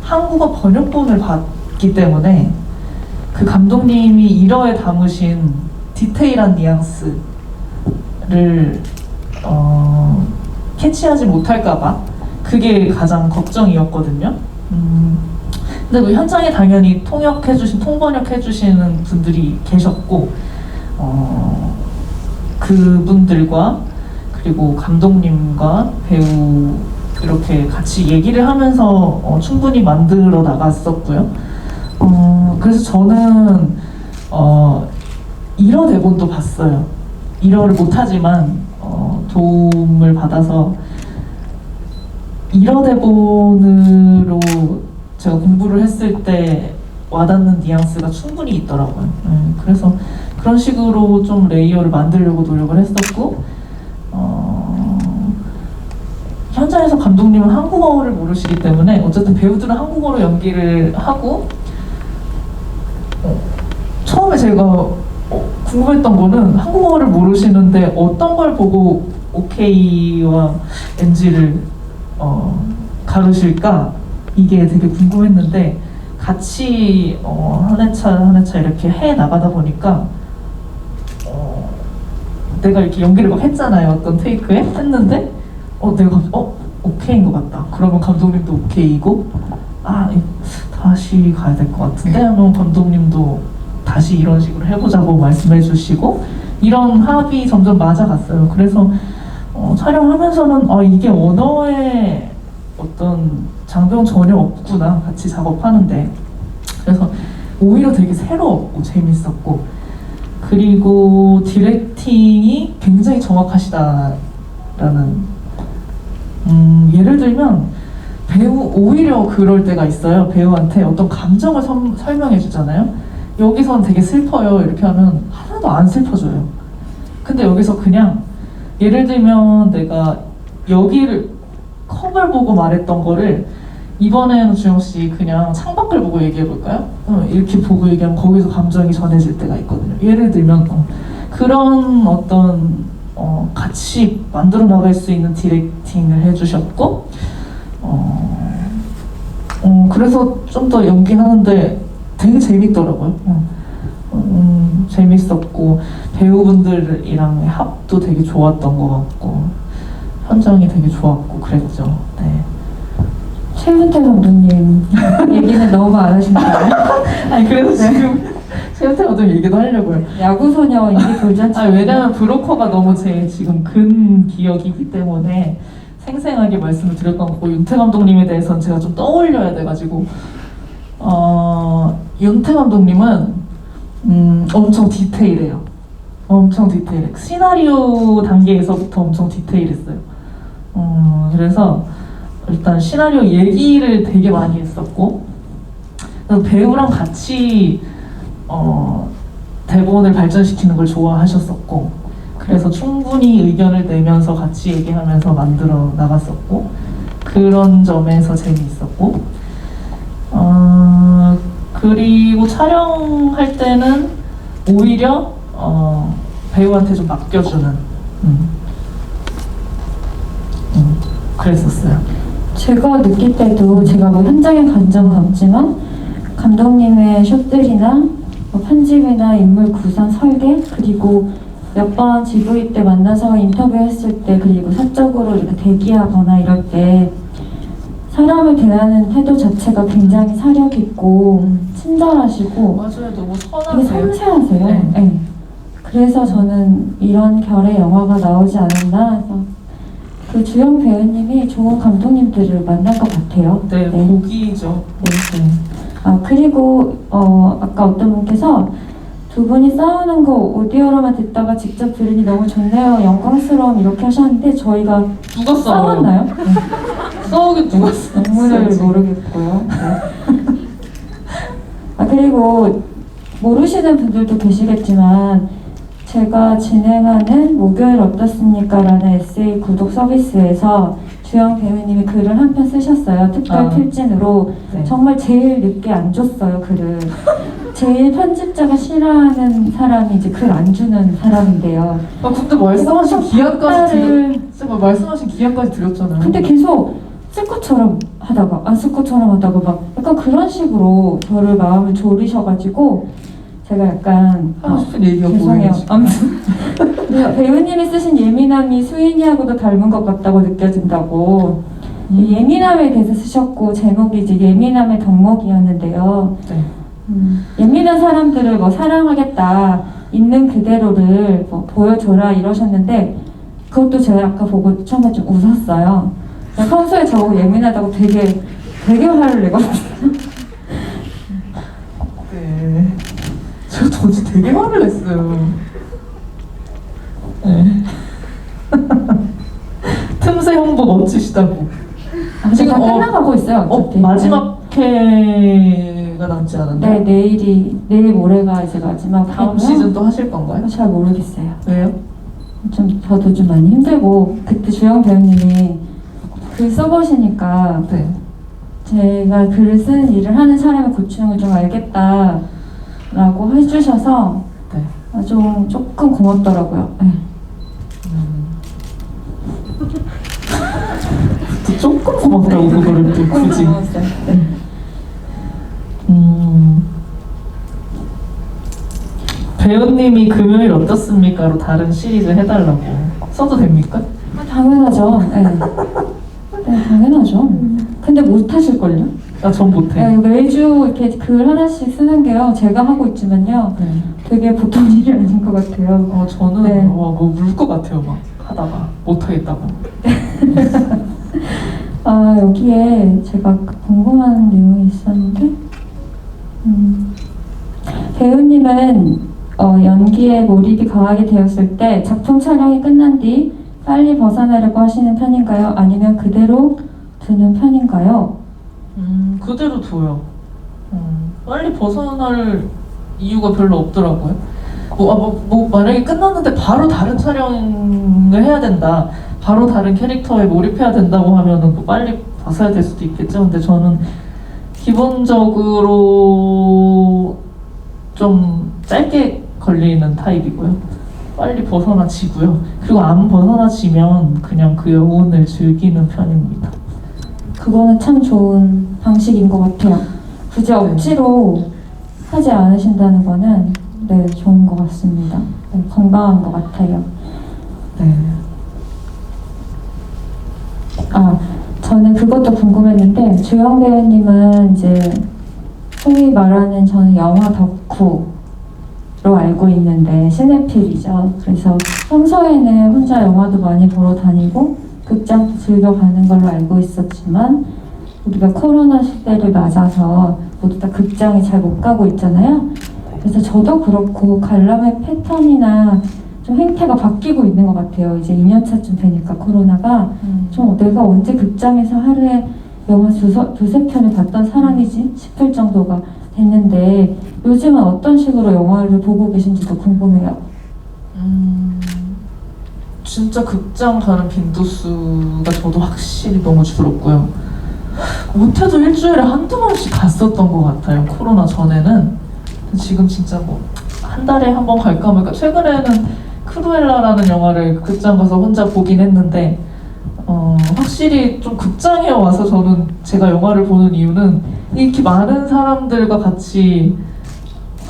한국어 번역본을 봤기 때문에 그 감독님이 1어에 담으신 디테일한 뉘앙스를 캐치하지 못할까봐 그게 가장 걱정이었거든요. 근데 뭐 현장에 당연히 통번역해주시는 분들이 계셨고 그분들과 그리고 감독님과 배우 이렇게 같이 얘기를 하면서 충분히 만들어 나갔었고요. 그래서 저는 1어 대본도 봤어요. 1어를 못하지만 도움을 받아서 1어 대본으로 제가 공부를 했을 때 와닿는 뉘앙스가 충분히 있더라고요. 그래서 그런 식으로 좀 레이어를 만들려고 노력을 했었고 현장에서 감독님은 한국어를 모르시기 때문에 어쨌든 배우들은 한국어로 연기를 하고 처음에 제가 궁금했던 거는 한국어를 모르시는데 어떤 걸 보고 OK와 NG를 가르실까? 이게 되게 궁금했는데 같이 한 회차 한 회차 이렇게 해 나가다 보니까 내가 이렇게 연기를 막 했잖아요. 어떤 테이크에 했는데 내가 오케이인 것 같다. 그러면 감독님도 오케이이고 다시 가야 될 것 같은데 하면 감독님도 다시 이런 식으로 해보자고 말씀해 주시고 이런 합이 점점 맞아갔어요. 그래서 촬영하면서는 이게 언어에 어떤 장벽 전혀 없구나 같이 작업하는데 그래서 오히려 되게 새로웠고 재밌었고 그리고 디렉팅이 굉장히 정확하시다라는 예를 들면 배우 오히려 그럴 때가 있어요. 배우한테 어떤 감정을 설명해 주잖아요. 여기선 되게 슬퍼요 이렇게 하면 하나도 안 슬퍼져요. 근데 여기서 그냥 예를 들면 내가 여기를 컵을 보고 말했던 거를 이번에는 주영씨 그냥 창밖을 보고 얘기해 볼까요? 이렇게 보고 얘기하면 거기서 감정이 전해질 때가 있거든요. 예를 들면 그런 어떤 같이 만들어 나갈 수 있는 디렉팅을 해주셨고 그래서 좀 더 연기하는데 되게 재밌더라고요. 재밌었고 배우분들이랑 합도 되게 좋았던 것 같고 현장이 되게 좋았고 그랬죠. 네. 최윤태 감독님 얘기는 너무 많으신가요? 아니 그래서 지금 최윤태 감독님 얘기도 하려고요. 야구소녀인지 돌잔치. 왜냐면 브로커가 너무 제 지금 근 기억이기 때문에 생생하게 말씀을 드렸던 거고 윤태 감독님에 대해서는 제가 좀 떠올려야 돼가지고 윤태 감독님은 엄청 디테일해요. 엄청 디테일해. 시나리오 단계에서부터 엄청 디테일했어요. 그래서 일단 시나리오 얘기를 되게 많이 했었고 배우랑 같이 대본을 발전시키는 걸 좋아하셨었고 그래서 충분히 의견을 내면서 같이 얘기하면서 만들어 나갔었고 그런 점에서 재미있었고 그리고 촬영할 때는 오히려 배우한테 좀 맡겨주는 그랬었어요. 제가 느낄 때도 제가 뭐 현장에 간 적은 없지만 감독님의 숏들이나 뭐 편집이나 인물 구성, 설계, 그리고 몇 번 GV 때 만나서 인터뷰했을 때, 그리고 사적으로 이렇게 대기하거나 이럴 때 사람을 대하는 태도 자체가 굉장히 사력 있고 친절하시고 맞아요. 너무 되게 선하세요. 섬세하세요. 네. 네. 그래서 저는 이런 결의 영화가 나오지 않았나 해서 그 주연 배우님이 좋은 감독님들을 만난 것 같아요. 네, 복이죠. 네. 아, 그리고 아까 어떤 분께서 두 분이 싸우는 거 오디오로만 듣다가 직접 들으니 너무 좋네요. 영광스러움 이렇게 하셨는데 저희가 누가 싸워요? 싸웠나요? 싸우긴 누가 싸워요? 영문을 모르겠고요. 네. 아, 그리고 모르시는 분들도 계시겠지만 제가 진행하는 목요일 어떻습니까? 라는 에세이 구독 서비스에서 주영 배우님이 글을 한 편 쓰셨어요. 특별 아. 필진으로. 네. 정말 제일 늦게 안 줬어요, 글을. 제일 편집자가 싫어하는 사람이 이제 글 안 주는 사람인데요. 아, 근데 말씀하신 기한까지 를 쌤 말씀하신 기한까지 드렸잖아요. 근데 계속 쓸 것처럼 하다가 안 쓸 것처럼 하다가 막 약간 그런 식으로 저를 마음을 졸이셔가지고 제가 약간 하고 싶은 얘기가 죄송해요. 뭐예요? 지금? 아무튼 배우님이 쓰신 예민함이 수인이하고도 닮은 것 같다고 느껴진다고 이 예민함에 대해서 쓰셨고 제목이 이제 예민함의 덕목이었는데요. 네. 예민한 사람들을 뭐 사랑하겠다 있는 그대로를 뭐 보여줘라 이러셨는데 그것도 제가 아까 보고 처음에 좀 웃었어요. 평소에 저하고 예민하다고 되게 화를 내거든요. 네. 제가 도대체 되게 화를 냈어요. 네. 틈새 홍보 멋지시다고. 아, 지금 다 끝나가고 있어요. 어차피. 마지막 회가 남지 않았나요? 네, 내일 모레가 이제 마지막 다음 회고요. 시즌 또 하실 건가요? 잘 모르겠어요. 왜요? 저도 좀 많이 힘들고 그때 주영 배우님이 글 써보시니까 네. 제가 글을 쓰는 일을 하는 사람의 고충을 좀 알겠다라고 해주셔서 네. 좀 조금 고맙더라고요. 네. 또 조금 고맙다고 그거를 또 굳이. 고마웠어요. 네. 배우님이 금요일 어떻습니까로 다른 시리즈 해달라고 써도 됩니까? 당연하죠. 네. 네, 당연하죠. 근데 못 하실걸요? 아, 전 못해요. 네, 매주 이렇게 글 하나씩 쓰는 게요. 제가 하고 있지만요. 네. 되게 보통 일이 아닌 것 같아요. 저는 네. 뭐 울 것 같아요. 막 하다가 못하겠다고. 아, 여기에 제가 궁금한 내용이 있었는데 배우님은 연기에 몰입이 강하게 되었을 때 작품 촬영이 끝난 뒤 빨리 벗어나려고 하시는 편인가요? 아니면 그대로 두는 편인가요? 그대로 둬요. 빨리 벗어날 이유가 별로 없더라고요. 만약에 끝났는데 바로 다른 촬영을 해야 된다, 바로 다른 캐릭터에 몰입해야 된다고 하면은 또 빨리 벗어야 될 수도 있겠죠. 근데 저는 기본적으로 좀 짧게 걸리는 타입이고요. 빨리 벗어나지고요. 그리고 안 벗어나지면 그냥 그 여운을 즐기는 편입니다. 그거는 참 좋은 방식인 것 같아요. 굳이 억지로 하지 않으신다는 거는 네, 좋은 것 같습니다. 네, 건강한 것 같아요. 네. 아, 저는 그것도 궁금했는데 주영 배우님은 이제 소위 말하는 저는 영화 덕후로 알고 있는데 시네필이죠. 그래서 평소에는 혼자 영화도 많이 보러 다니고 극장도 즐겨가는 걸로 알고 있었지만 우리가 코로나 시대를 맞아서 모두 다 극장에 잘 못 가고 있잖아요. 그래서 저도 그렇고 관람의 패턴이나 좀 행태가 바뀌고 있는 것 같아요. 이제 2년차쯤 되니까 코로나가 좀 내가 언제 극장에서 하루에 영화 두세 편을 봤던 사람이지 싶을 정도가 됐는데 요즘은 어떤 식으로 영화를 보고 계신지도 궁금해요. 진짜 극장 가는 빈도수가 저도 확실히 너무 줄었고요. 못해도 일주일에 한두 번씩 갔었던 것 같아요. 코로나 전에는. 지금 진짜 뭐 한 달에 한 번 갈까 말까. 최근에는 크루엘라라는 영화를 극장 가서 혼자 보긴 했는데 확실히 좀 극장에 와서 저는 제가 영화를 보는 이유는 이렇게 많은 사람들과 같이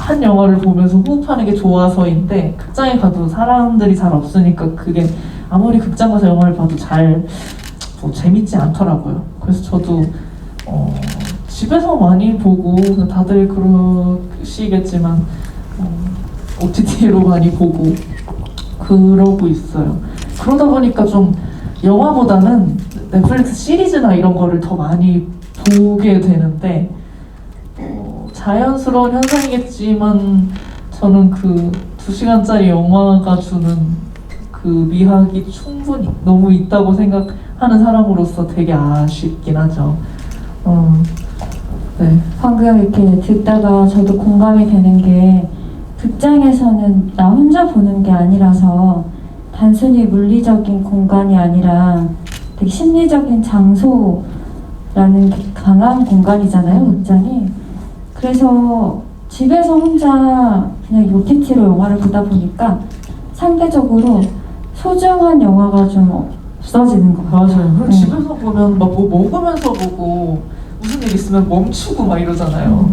한 영화를 보면서 호흡하는 게 좋아서인데 극장에 가도 사람들이 잘 없으니까 그게 아무리 극장 가서 영화를 봐도 잘 재밌지 않더라고요. 그래서 저도 집에서 많이 보고 다들 그러시겠지만 OTT로 많이 보고 그러고 있어요. 그러다 보니까 좀 영화보다는 넷플릭스 시리즈나 이런 거를 더 많이 보게 되는데 자연스러운 현상이겠지만 저는 그 2시간짜리 영화가 주는 그 미학이 충분히 너무 있다고 생각하는 사람으로서 되게 아쉽긴 하죠. 네. 방금 이렇게 듣다가 저도 공감이 되는 게 극장에서는 나 혼자 보는 게 아니라서 단순히 물리적인 공간이 아니라 되게 심리적인 장소라는 되게 강한 공간이잖아요, 극장이. 그래서 집에서 혼자 그냥 OTT로 영화를 보다 보니까 상대적으로 소중한 영화가 좀 없어지는 것 같아요. 맞아요. 그리고 네. 집에서 보면 막 뭐 먹으면서 보고 무슨 일 있으면 멈추고 막 이러잖아요.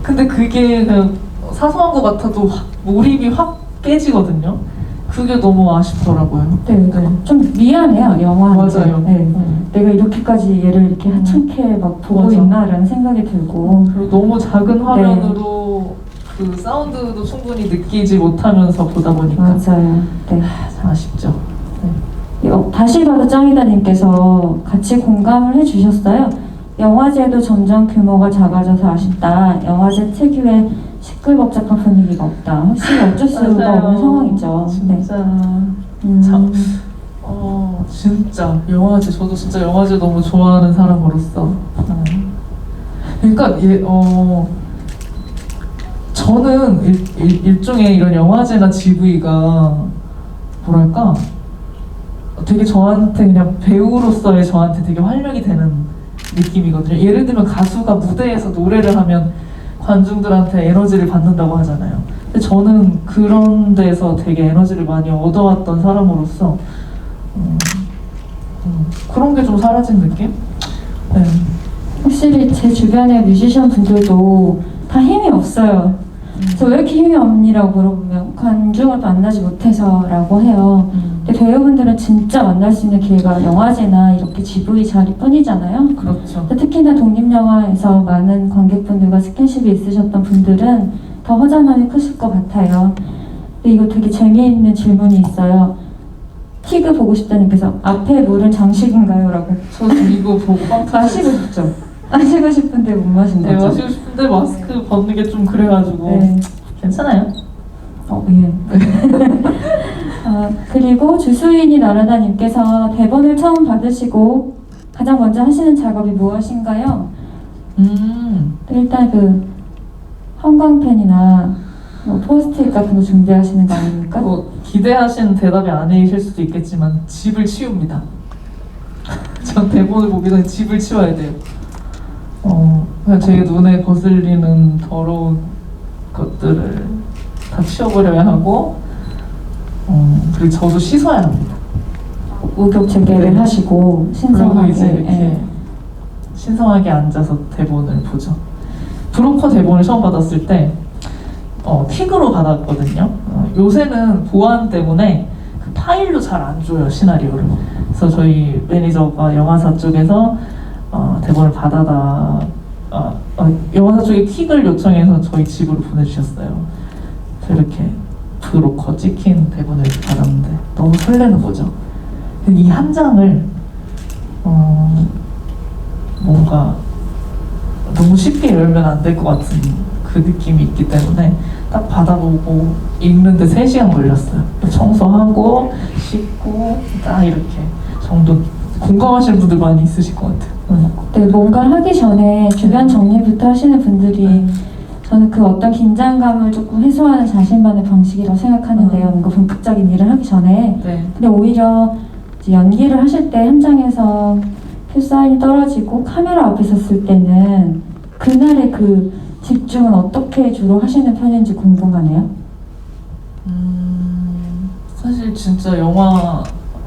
근데 그게 그냥 사소한 것 같아도 몰입이 확 깨지거든요. 그게 너무 아쉽더라고요. 네, 좀 미안해요, 영화한테. 맞아요. 네. 내가 이렇게까지 얘를 이렇게 하찮게 막 보고 맞아. 있나라는 생각이 들고. 그리고 너무 작은 화면으로 그 사운드도 충분히 느끼지 못하면서 보다 보니까 맞아요. 네. 참 아쉽죠. 네. 다시 봐도 짱이다님께서 같이 공감을 해주셨어요. 영화제도 점점 규모가 작아져서 아쉽다. 영화제 특유의 시끌벅적한 분위기가 없다. 확실히 어쩔 수가 맞아요. 없는 상황이죠. 네. 진짜 참. 진짜 영화제 저도 진짜 영화제 너무 좋아하는 사람으로서 그러니까 저는 일종의 이런 영화제나 GV가 뭐랄까 되게 저한테 그냥 배우로서의 저한테 되게 활력이 되는 느낌이거든요. 예를 들면 가수가 무대에서 노래를 하면 관중들한테 에너지를 받는다고 하잖아요. 근데 저는 그런 데서 되게 에너지를 많이 얻어왔던 사람으로서 그런 게 좀 사라진 느낌? 네. 확실히 제 주변의 뮤지션 분들도 다 힘이 없어요. 저 왜 이렇게 힘이 없니라고 물어보면 관중을 만나지 못해서라고 해요. 근데 배우분들은 진짜 만날 수 있는 기회가 영화제나 이렇게 GV 자리뿐이잖아요. 그렇죠. 특히나 독립영화에서 많은 관객분들과 스킨십이 있으셨던 분들은 더 허전함이 크실 것 같아요. 근데 이거 되게 재미있는 질문이 있어요. 티그 보고 싶다님께서 앞에 물은 장식인가요? 라고. 저 지금 이거 보고 빵 마시고 싶죠? 마시고 싶은데 못 마신 네, 거죠? 마시고 싶은데 마스크 벗는 게 좀 그래가지고 네. 괜찮아요. 예. 그리고 주수인이 나라다님께서 대본을 처음 받으시고 가장 먼저 하시는 작업이 무엇인가요? 일단 그 형광펜이나 뭐 포스트잇 같은 거 준비하시는 거 아닙니까? 기대하신 대답이 아니실 수도 있겠지만 집을 치웁니다. 전 대본을 보기 전에 집을 치워야 돼요. 그냥 제 눈에 거슬리는 더러운 것들을 다 치워버려야 하고 그리고 저도 씻어야 합니다. 우격재개를 네. 하시고 그리고 신성하게. 이제 이렇게 예. 신성하게 앉아서 대본을 보죠. 브로커 대본을 처음 받았을 때 틱으로 받았거든요. 요새는 보안 때문에 그 파일로 잘 안 줘요, 시나리오를. 그래서 저희 매니저가 영화사 쪽에서 대본을 받아다 영화사 쪽에 틱을 요청해서 저희 집으로 보내주셨어요. 그래서 이렇게 브로커 찍힌 대본을 이렇게 받았는데 너무 설레는 거죠. 이 한 장을 뭔가 너무 쉽게 열면 안 될 것 같은 그 느낌이 있기 때문에 딱 받아보고 읽는데 3시간 걸렸어요. 청소하고 씻고 딱 이렇게 정도 공감하시는 분들 많이 있으실 것 같아요. 네, 뭔가를 하기 전에 주변 정리부터 하시는 분들이 저는 그 어떤 긴장감을 조금 해소하는 자신만의 방식이라고 생각하는데요. 뭔가 본격적인 일을 하기 전에. 네. 근데 오히려 이제 연기를 하실 때 현장에서 필사인이 떨어지고 카메라 앞에 섰을 때는 그날의 그 집중은 어떻게 주로 하시는 편인지 궁금하네요. 사실 진짜 영화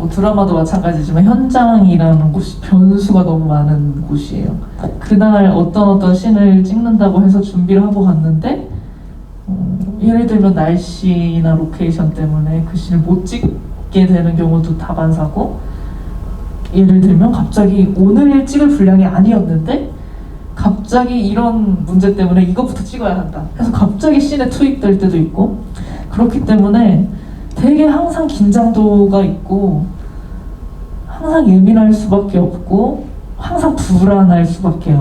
드라마도 마찬가지지만 현장이라는 곳이 변수가 너무 많은 곳이에요. 그날 어떤 씬을 찍는다고 해서 준비를 하고 갔는데 예를 들면 날씨나 로케이션 때문에 그 씬을 못 찍게 되는 경우도 다반사고, 예를 들면 갑자기 오늘 찍을 분량이 아니었는데 갑자기 이런 문제 때문에 이것부터 찍어야 한다. 그래서 갑자기 씬에 투입될 때도 있고, 그렇기 때문에 되게 항상 긴장도가 있고 항상 예민할 수밖에 없고 항상 불안할 수밖에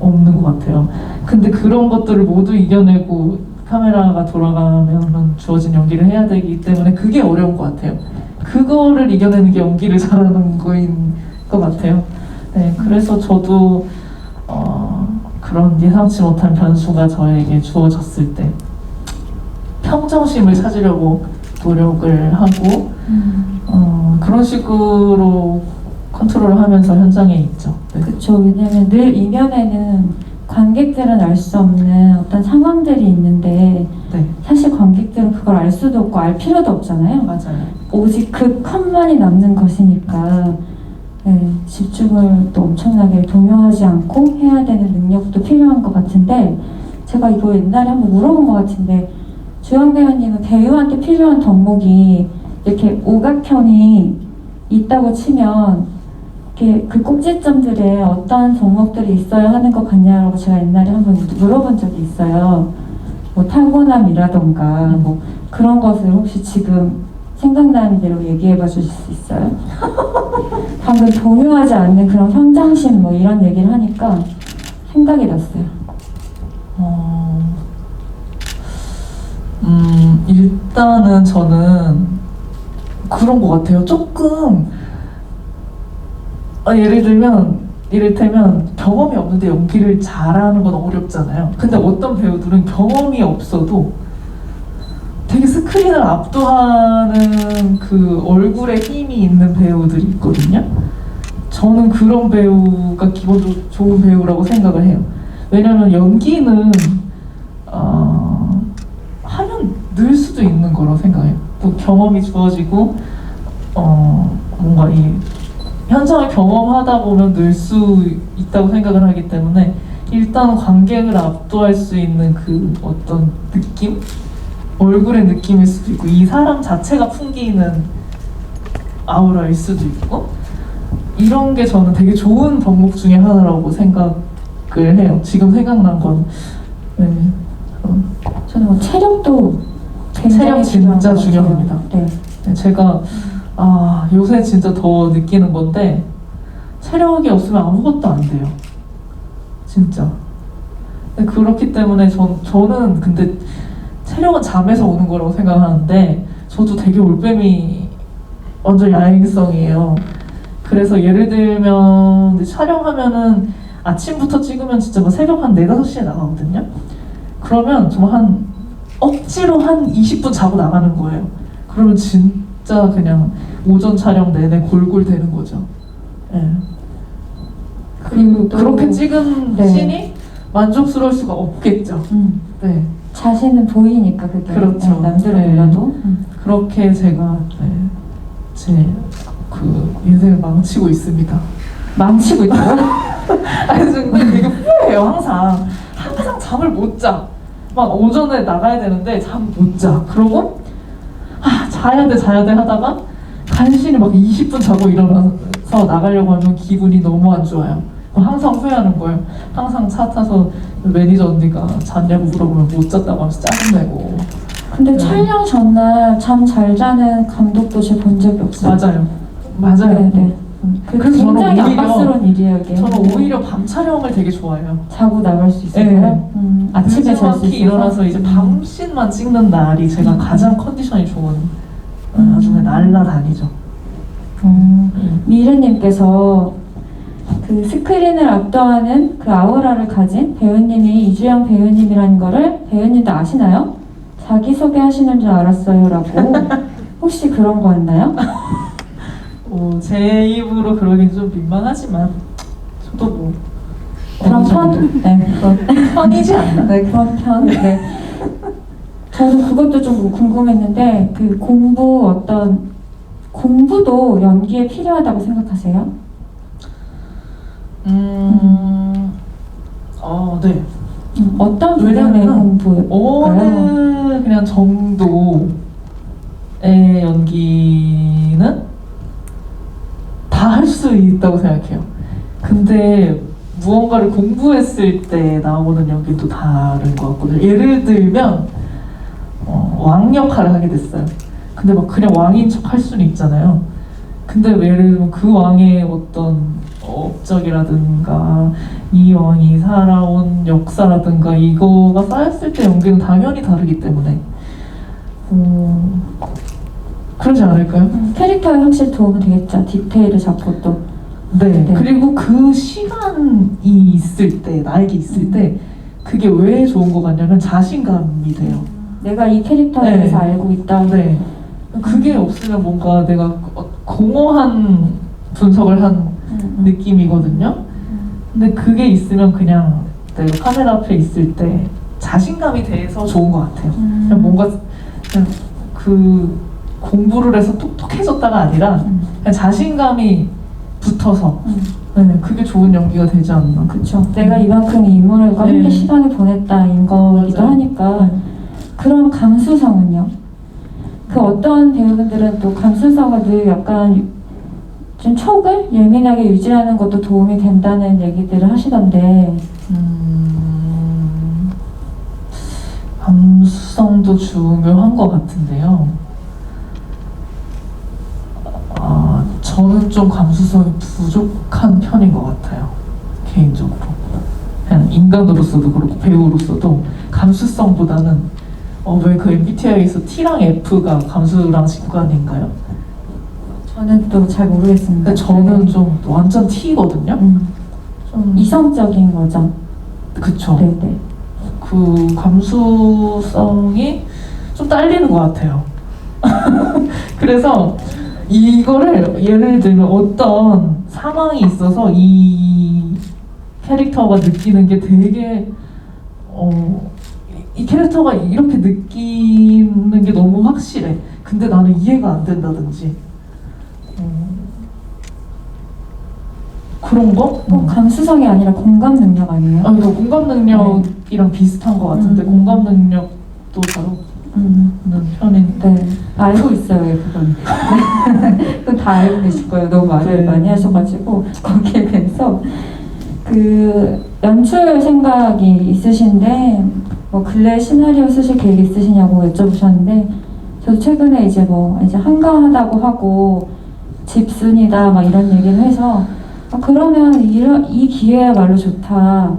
없는 것 같아요. 근데 그런 것들을 모두 이겨내고 카메라가 돌아가면 주어진 연기를 해야 되기 때문에 그게 어려운 것 같아요. 그거를 이겨내는 게 연기를 잘하는 거인 것 같아요. 네, 그래서 저도 그런 예상치 못한 변수가 저에게 주어졌을 때 평정심을 찾으려고 노력을 하고 그런 식으로 컨트롤을 하면서 현장에 있죠. 네. 그렇죠. 왜냐면 늘 이면에는 관객들은 알 수 없는 어떤 상황들이 있는데 네, 사실 관객들은 그걸 알 수도 없고 알 필요도 없잖아요. 맞아요. 오직 그 컷만이 남는 것이니까 네, 집중을 또 엄청나게 동요하지 않고 해야 되는 능력도 필요한 것 같은데, 제가 이거 옛날에 한번 물어본 것 같은데, 주영 배우님은 배우한테 필요한 덕목이 이렇게 오각형이 있다고 치면 이렇게 그 꼭지점들에 어떤 덕목들이 있어야 하는 것 같냐라고 제가 옛날에 한번 물어본 적이 있어요. 뭐 타고남이라던가 뭐 그런 것을 혹시 지금 생각나는 대로 얘기해봐 주실 수 있어요? 방금 동요하지 않는 그런 평정심 뭐 이런 얘기를 하니까 생각이 났어요. 일단은 저는 그런 것 같아요. 조금 이를테면 경험이 없는데 연기를 잘하는 건 어렵잖아요. 근데 어떤 배우들은 경험이 없어도 되게 스크린을 압도하는 그 얼굴에 힘이 있는 배우들이 있거든요. 저는 그런 배우가 기본적으로 좋은 배우라고 생각을 해요. 왜냐면 연기는 하면 늘 수도 있는 거라고 생각해요. 또 경험이 주어지고 뭔가 이 현장을 경험하다 보면 늘 수 있다고 생각을 하기 때문에 일단 관객을 압도할 수 있는 그 어떤 느낌? 얼굴의 느낌일 수도 있고 이 사람 자체가 풍기는 아우라일 수도 있고, 이런 게 저는 되게 좋은 덕목 중에 하나라고 생각을 해요. 지금 생각난 건 네. 저는 뭐 체력도 굉장히 체력 진짜 중요한 것 중요합니다. 같아요. 네. 네, 제가 요새 진짜 더 느끼는 건데 체력이 없으면 아무것도 안 돼요. 진짜. 네, 그렇기 때문에 저는 근데 체력은 잠에서 오는 거라고 생각하는데 저도 되게 올빼미 완전 야행성이에요. 그래서 예를 들면 촬영하면은 아침부터 찍으면 진짜 뭐 새벽 한 4, 5시에 나가거든요. 그러면 정말 억지로 한 20분 자고 나가는 거예요. 그러면 진짜 그냥 오전 촬영 내내 골골대는 거죠. 네. 그리고 또 그렇게 찍은 네. 씬이 만족스러울 수가 없겠죠. 네. 자신은 보이니까 그게 그렇죠. 네, 남들은 네. 몰라도 그렇게 제가 제 그 인생을 망치고 있습니다. 망치고 있다고? 아니 근데 되게 후회해요. 항상 잠을 못 자. 막 오전에 나가야 되는데 잠 못 자. 그러고 자야 돼 하다가 간신히 막 20분 자고 일어나서 나가려고 하면 기분이 너무 안 좋아요. 항상 후회하는 거예요. 항상 차 타서 매니저 언니가 잤냐고 물어보면 못 잤다고 하면서 짜증내고. 근데 네. 촬영 전날 잠 잘 자는 감독도 제가 본 적이 없어요. 맞아요. 네, 네. 그래서 저는 굉장히 오히려 압박스러운 일이에요, 이게. 저는 오히려 밤 촬영을 되게 좋아해요. 자고 나갈 수 있어요. 네. 아침에 잘 수 늦지막히 있어서. 일어나서 이제 밤씬만 찍는 날이 제가 가장 컨디션이 좋은 나중에 날라다니죠. 미르님께서 그 스크린을 압도하는 그 아우라를 가진 배우님이 이주영 배우님이라는 거를 배우님도 아시나요? 자기소개하시는 줄 알았어요 라고. 혹시 그런 거였나요? 제 입으로 그러긴 좀 민망하지만 저도 뭐 그런 편? 네, 그런 편이지 않나? 네, 그런 편. 네. 저도 그것도 좀 궁금했는데 그 공부도 연기에 필요하다고 생각하세요? 네. 어떤 부분의 왜냐면은 공부일까요? 어느 그냥 정도의 연기는 다 할 수 있다고 생각해요. 근데 무언가를 공부했을 때 나오는 연기는 또 다른 것 같거든요. 예를 들면 왕 역할을 하게 됐어요. 근데 막 그냥 왕인 척 할 수는 있잖아요. 근데 예를 들면 그 왕의 어떤 업적이라든가 이 왕이 살아온 역사라든가 이거가 쌓였을 때 연기는 당연히 다르기 때문에 그러지 않을까요? 캐릭터에 확실히 도움이 되겠죠. 디테일을 잡고 또. 네. 네. 그리고 그 시간이 있을 때, 나에게 있을 때 그게 왜 좋은 것 같냐면 자신감이 돼요. 내가 이 캐릭터에 네. 대해서 알고 있다. 네. 그게 없으면 뭔가 내가 공허한 분석을 한 느낌이거든요. 근데 그게 있으면 그냥 내가 카메라 앞에 있을 때 자신감이 돼서 좋은 것 같아요. 그냥 뭔가 그냥 그 공부를 해서 똑똑해졌다가 아니라 그냥 자신감이 붙어서 네, 그게 좋은 연기가 되지 않나. 그렇죠. 내가 이만큼 이 인물과 네. 함께 시간을 보냈다인 거기도 맞아요. 하니까. 그럼 감수성은요? 그 어떤 배우분들은 또 감수성을 늘 약간 좀 촉을 예민하게 유지하는 것도 도움이 된다는 얘기들을 하시던데. 감수성도 중요한 것 같은데요. 저는 좀 감수성이 부족한 편인 것 같아요. 개인적으로. 그냥 인간으로서도 그렇고 배우로서도 감수성보다는 왜 그 MBTI에서 T랑 F가 감수랑 직관인가요? 저는 또 잘 모르겠습니다. 근데 저는 네. 좀 완전 T거든요. 좀 이성적인 거죠. 그쵸. 네네. 그 감수성이 좀 딸리는 것 같아요. 그래서 이거를 예를 들면 어떤 상황이 있어서 이 캐릭터가 느끼는 게 되게 이 캐릭터가 이렇게 느끼는 게 너무 확실해. 근데 나는 이해가 안 된다든지 그런 거? 감수성이 아니라 공감 능력 아니에요? 이거 공감 능력이랑 비슷한 것 같은데 공감 능력도 다루는 편인. 네, 알고 있어요, 그건. 그건 다 알고 계실 거예요. 너무 말을 네. 많이 하셔가지고 거기에 대해서 그 연출 생각이 있으신데 뭐 근래 시나리오 쓰실 계획 있으시냐고 여쭤보셨는데 저도 최근에 이제 한가하다고 하고 집순이다 막 이런 얘기를 해서 그러면 이 기회야말로 좋다.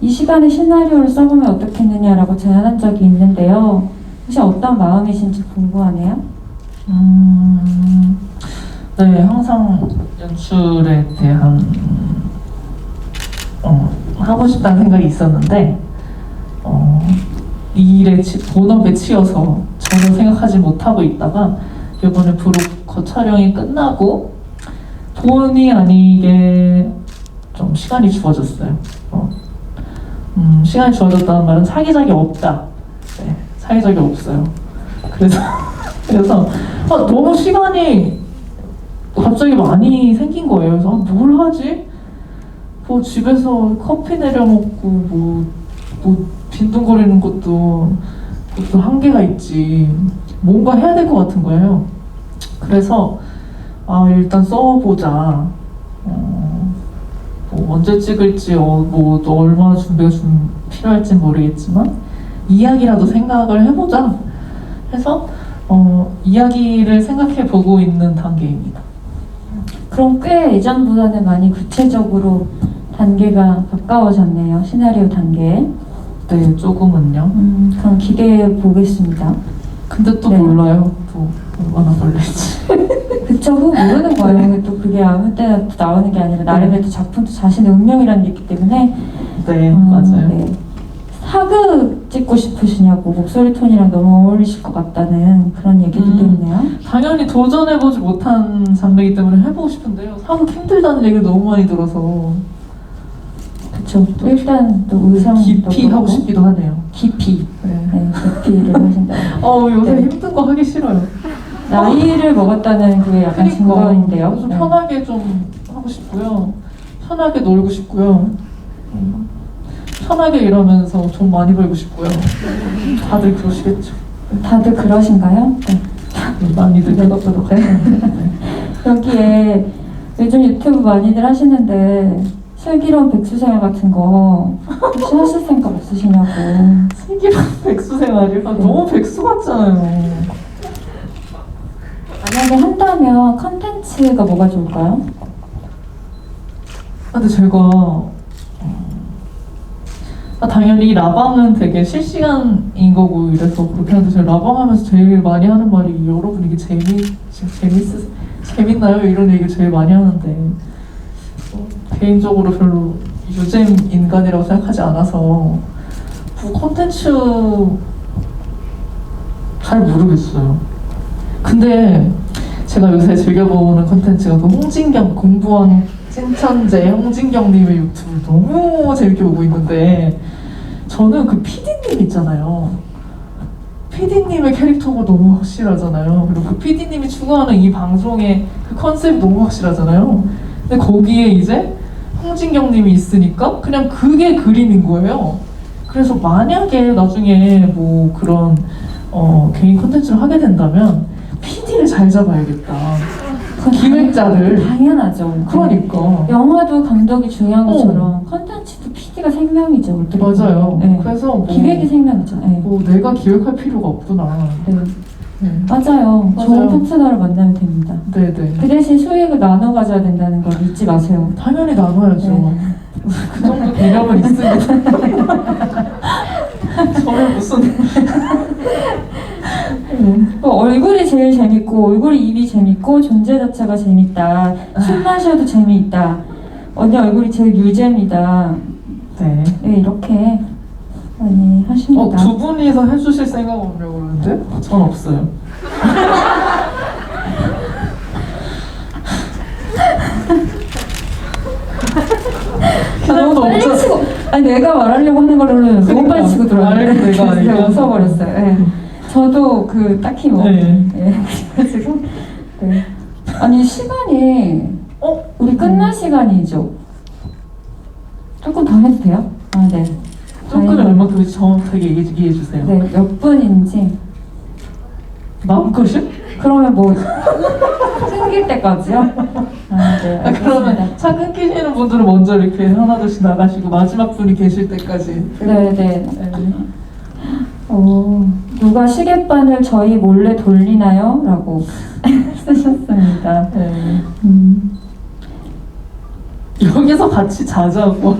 이 시간에 시나리오를 써보면 어떻겠느냐라고 제안한 적이 있는데요. 혹시 어떤 마음이신지 궁금하네요. 네, 항상 연출에 대한 하고 싶다는 생각이 있었는데 이 일에 본업에 치여서 전혀 생각하지 못하고 있다가 이번에 브로커 촬영이 끝나고 본의 아니게 좀 시간이 주어졌어요. 시간이 주어졌다는 말은 사기작이 없다. 네, 사기작이 없어요. 그래서 너무 시간이 갑자기 많이 생긴 거예요. 그래서 뭘 하지? 뭐 집에서 커피 내려 먹고 뭐 빈둥거리는 것도 한계가 있지. 뭔가 해야 될 것 같은 거예요. 그래서 일단 써보자. 뭐 언제 찍을지 뭐 또 얼마나 준비가 좀 필요할지 모르겠지만 이야기라도 생각을 해보자 해서 이야기를 생각해 보고 있는 단계입니다. 그럼 꽤 예전보다는 많이 구체적으로 단계가 가까워졌네요. 시나리오 단계에. 네, 조금은요. 그럼 기대해 보겠습니다. 근데 또 네. 몰라요. 또 얼마나 걸릴지. 그쵸, 그거 모르는 거예요. 또 그게 아무 때나 또 나오는 게 아니라 나름의 또 작품도 자신의 운명이라는 게 있기 때문에. 네, 맞아요. 네. 사극 찍고 싶으시냐고, 목소리 톤이랑 너무 어울리실 것 같다는 그런 얘기도 있네요. 당연히 도전해보지 못한 장르이기 때문에 해보고 싶은데요. 사극 힘들다는 얘기를 너무 많이 들어서 그쵸. 또 일단 또 의상도 깊이 하고 그렇고. 싶기도 하네요. 깊이. 네. 네, 깊이를 하신다고. 요새 네. 힘든 거 하기 싫어요. 나이를 먹었다는 그게 약간 증거인데요. 좀 네. 편하게 좀 하고 싶고요. 편하게 놀고 싶고요. 편하게 일하면서 돈 많이 벌고 싶고요. 다들 그러시겠죠. 다들 그러신가요? 네. 많이들 그렇더라고요. 여기에 요즘 유튜브 많이들 하시는데 슬기로운 백수생활 같은 거 혹시 하실 생각 없으시냐고. 슬기로운 백수 생활이요? 너무 백수 같잖아요. 만약에 한다면 컨텐츠가 뭐가 좋을까요? 근데 제가 당연히 라방은 되게 실시간인 거고 이래서 그렇게 하는데 제가 라방 하면서 제일 많이 하는 말이 여러분 이게 재밌나요? 이런 얘기를 제일 많이 하는데 개인적으로 별로 유잼 인간이라고 생각하지 않아서 뭐 콘텐츠 잘 모르겠어요. 근데 제가 요새 즐겨보는 콘텐츠가 그 홍진경 공부왕 찐천재 홍진경님의 유튜브를 너무 재밌게 보고 있는데 저는 그 PD님 있잖아요. PD님의 캐릭터가 너무 확실하잖아요. 그리고 그 PD님이 추구하는 이 방송의 그 컨셉이 너무 확실하잖아요. 근데 거기에 이제 홍진경님이 있으니까 그냥 그게 그림인 거예요. 그래서 만약에 나중에 뭐 그런 개인 콘텐츠를 하게 된다면 PD를 잘 잡아야겠다. 기획자를. 당연하죠. 그러니까. 영화도 감독이 중요한 것처럼 컨텐츠도 PD가 생명이죠. 어떻게 맞아요. 보면. 네. 그래서 뭐, 기획이 생명이죠. 네. 뭐 내가 기획할 필요가 없구나. 네. 네. 맞아요. 맞아요. 좋은 파트너를 만나면 됩니다. 네네. 그 대신 수익을 나눠 가져야 된다는 걸 잊지 마세요. 당연히 나눠야죠. 네. 그 정도 개념은 있습니다. 저를 무슨 얼굴이 제일 재밌고 얼굴이 입이 재밌고 존재 자체가 재밌다. 술 마셔도 재미있다. 언니 얼굴이 제일 유잼이다. 네. 네, 이렇게 많이 하십니다. 두 분이서 해주실 생각 없냐고 그러는데 전 없어요. 너무 빨리 치고 아니 내가 말하려고 하는 거를 너무 빨리 치고 들어왔는데 내가 제가 웃어버렸어요. 네. 저도 그 딱히 뭐 네. 그래가지고 네. 아니 시간이 우리 끝날 시간이죠. 조금 더 해도 돼요? 아 네. 조금 얼마큼 정확하게 얘기해 주세요. 네, 몇 분인지. 마음껏이요? 그러면 뭐 끊길 때까지요? 아, 네. 그러면 알겠습니다. 차 끊기시는 분들은 먼저 이렇게 하나둘씩 나가시고 마지막 분이 계실 때까지. 네, 네. 네. 누가 시계바늘 저희 몰래 돌리나요? 라고 쓰셨습니다. 네. 여기서 같이 자자고.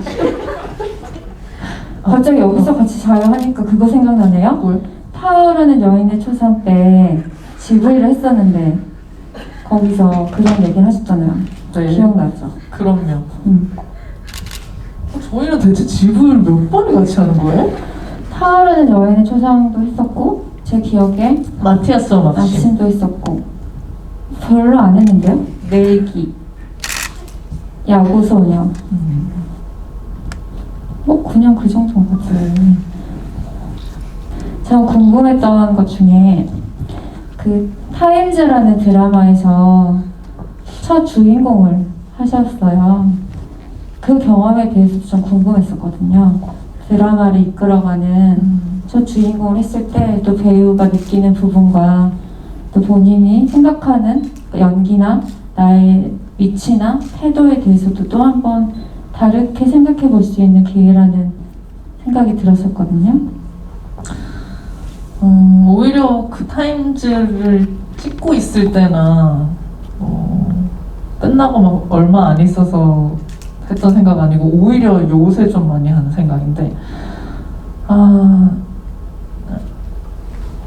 갑자기 여기서 같이 자요 하니까 그거 생각나네요. 뭐요? 타오르는 여인의 초상 때 GV를 했었는데 거기서 그런 얘기를 하셨잖아요. 네. 기억나죠? 그럼요. 음. 저희는 대체 지부를 몇 번을 같이 하는 거예요? 타오르는 여인의 초상도 했었고 제 기억에 마티아스와 막심. 아침도 했었고 별로 안 했는데요? 내기, 야구소녀 뭐 그냥 그 정도인 것 같아요. 제가 궁금했던 것 중에 그 타임즈라는 드라마에서 첫 주인공을 하셨어요. 그 경험에 대해서 좀 궁금했었거든요. 드라마를 이끌어가는 첫 주인공을 했을 때 또 배우가 느끼는 부분과 또 본인이 생각하는 연기나 나의 위치나 태도에 대해서도 또 한번 다르게 생각해 볼 수 있는 기회라는 생각이 들었었거든요. 오히려 그 타임즈를 찍고 있을 때나 끝나고 막 얼마 안 있어서 했던 생각 아니고 오히려 요새 좀 많이 하는 생각인데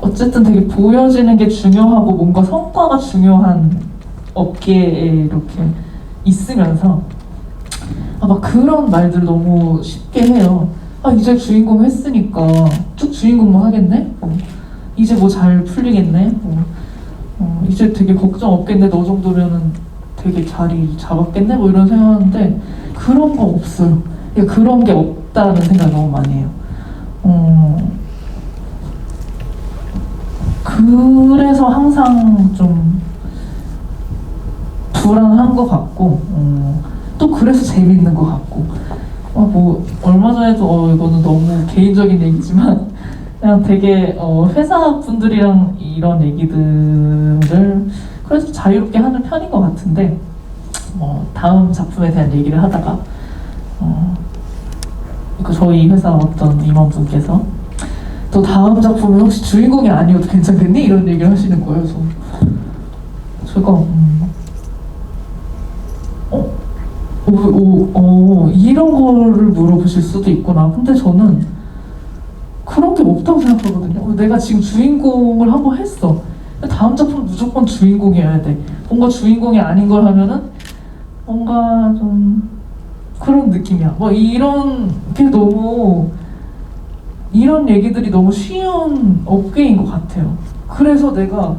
어쨌든 되게 보여지는 게 중요하고 뭔가 성과가 중요한 업계에 이렇게 있으면서 막 그런 말들 너무 쉽게 해요. 이제 주인공 했으니까 쭉 주인공만 하겠네? 이제 뭐 잘 풀리겠네? 이제 되게 걱정 없겠네? 너 정도면은 되게 자리 잡았겠네? 뭐 이런 생각하는데 그런 거 없어요. 그런 게 없다는 생각 너무 많이 해요. 그래서 항상 좀 불안한 것 같고 또 그래서 재밌는 것 같고 뭐 얼마 전에도 이거는 너무 개인적인 얘기지만 그냥 되게 회사 분들이랑 이런 얘기들을 그래도 자유롭게 하는 편인 것 같은데 다음 작품에 대한 얘기를 하다가 저희 회사 어떤 임원분께서 또 다음 작품은 혹시 주인공이 아니어도 괜찮겠니? 이런 얘기를 하시는 거예요. 그래서 제가 이런 거를 물어보실 수도 있구나. 근데 저는 그런 게 없다고 생각하거든요. 내가 지금 주인공을 한번 했어. 다음 작품은 무조건 주인공이어야 돼. 뭔가 주인공이 아닌 걸 하면은 뭔가 좀 그런 느낌이야. 뭐 이런 게 너무 이런 얘기들이 너무 쉬운 업계인 것 같아요. 그래서 내가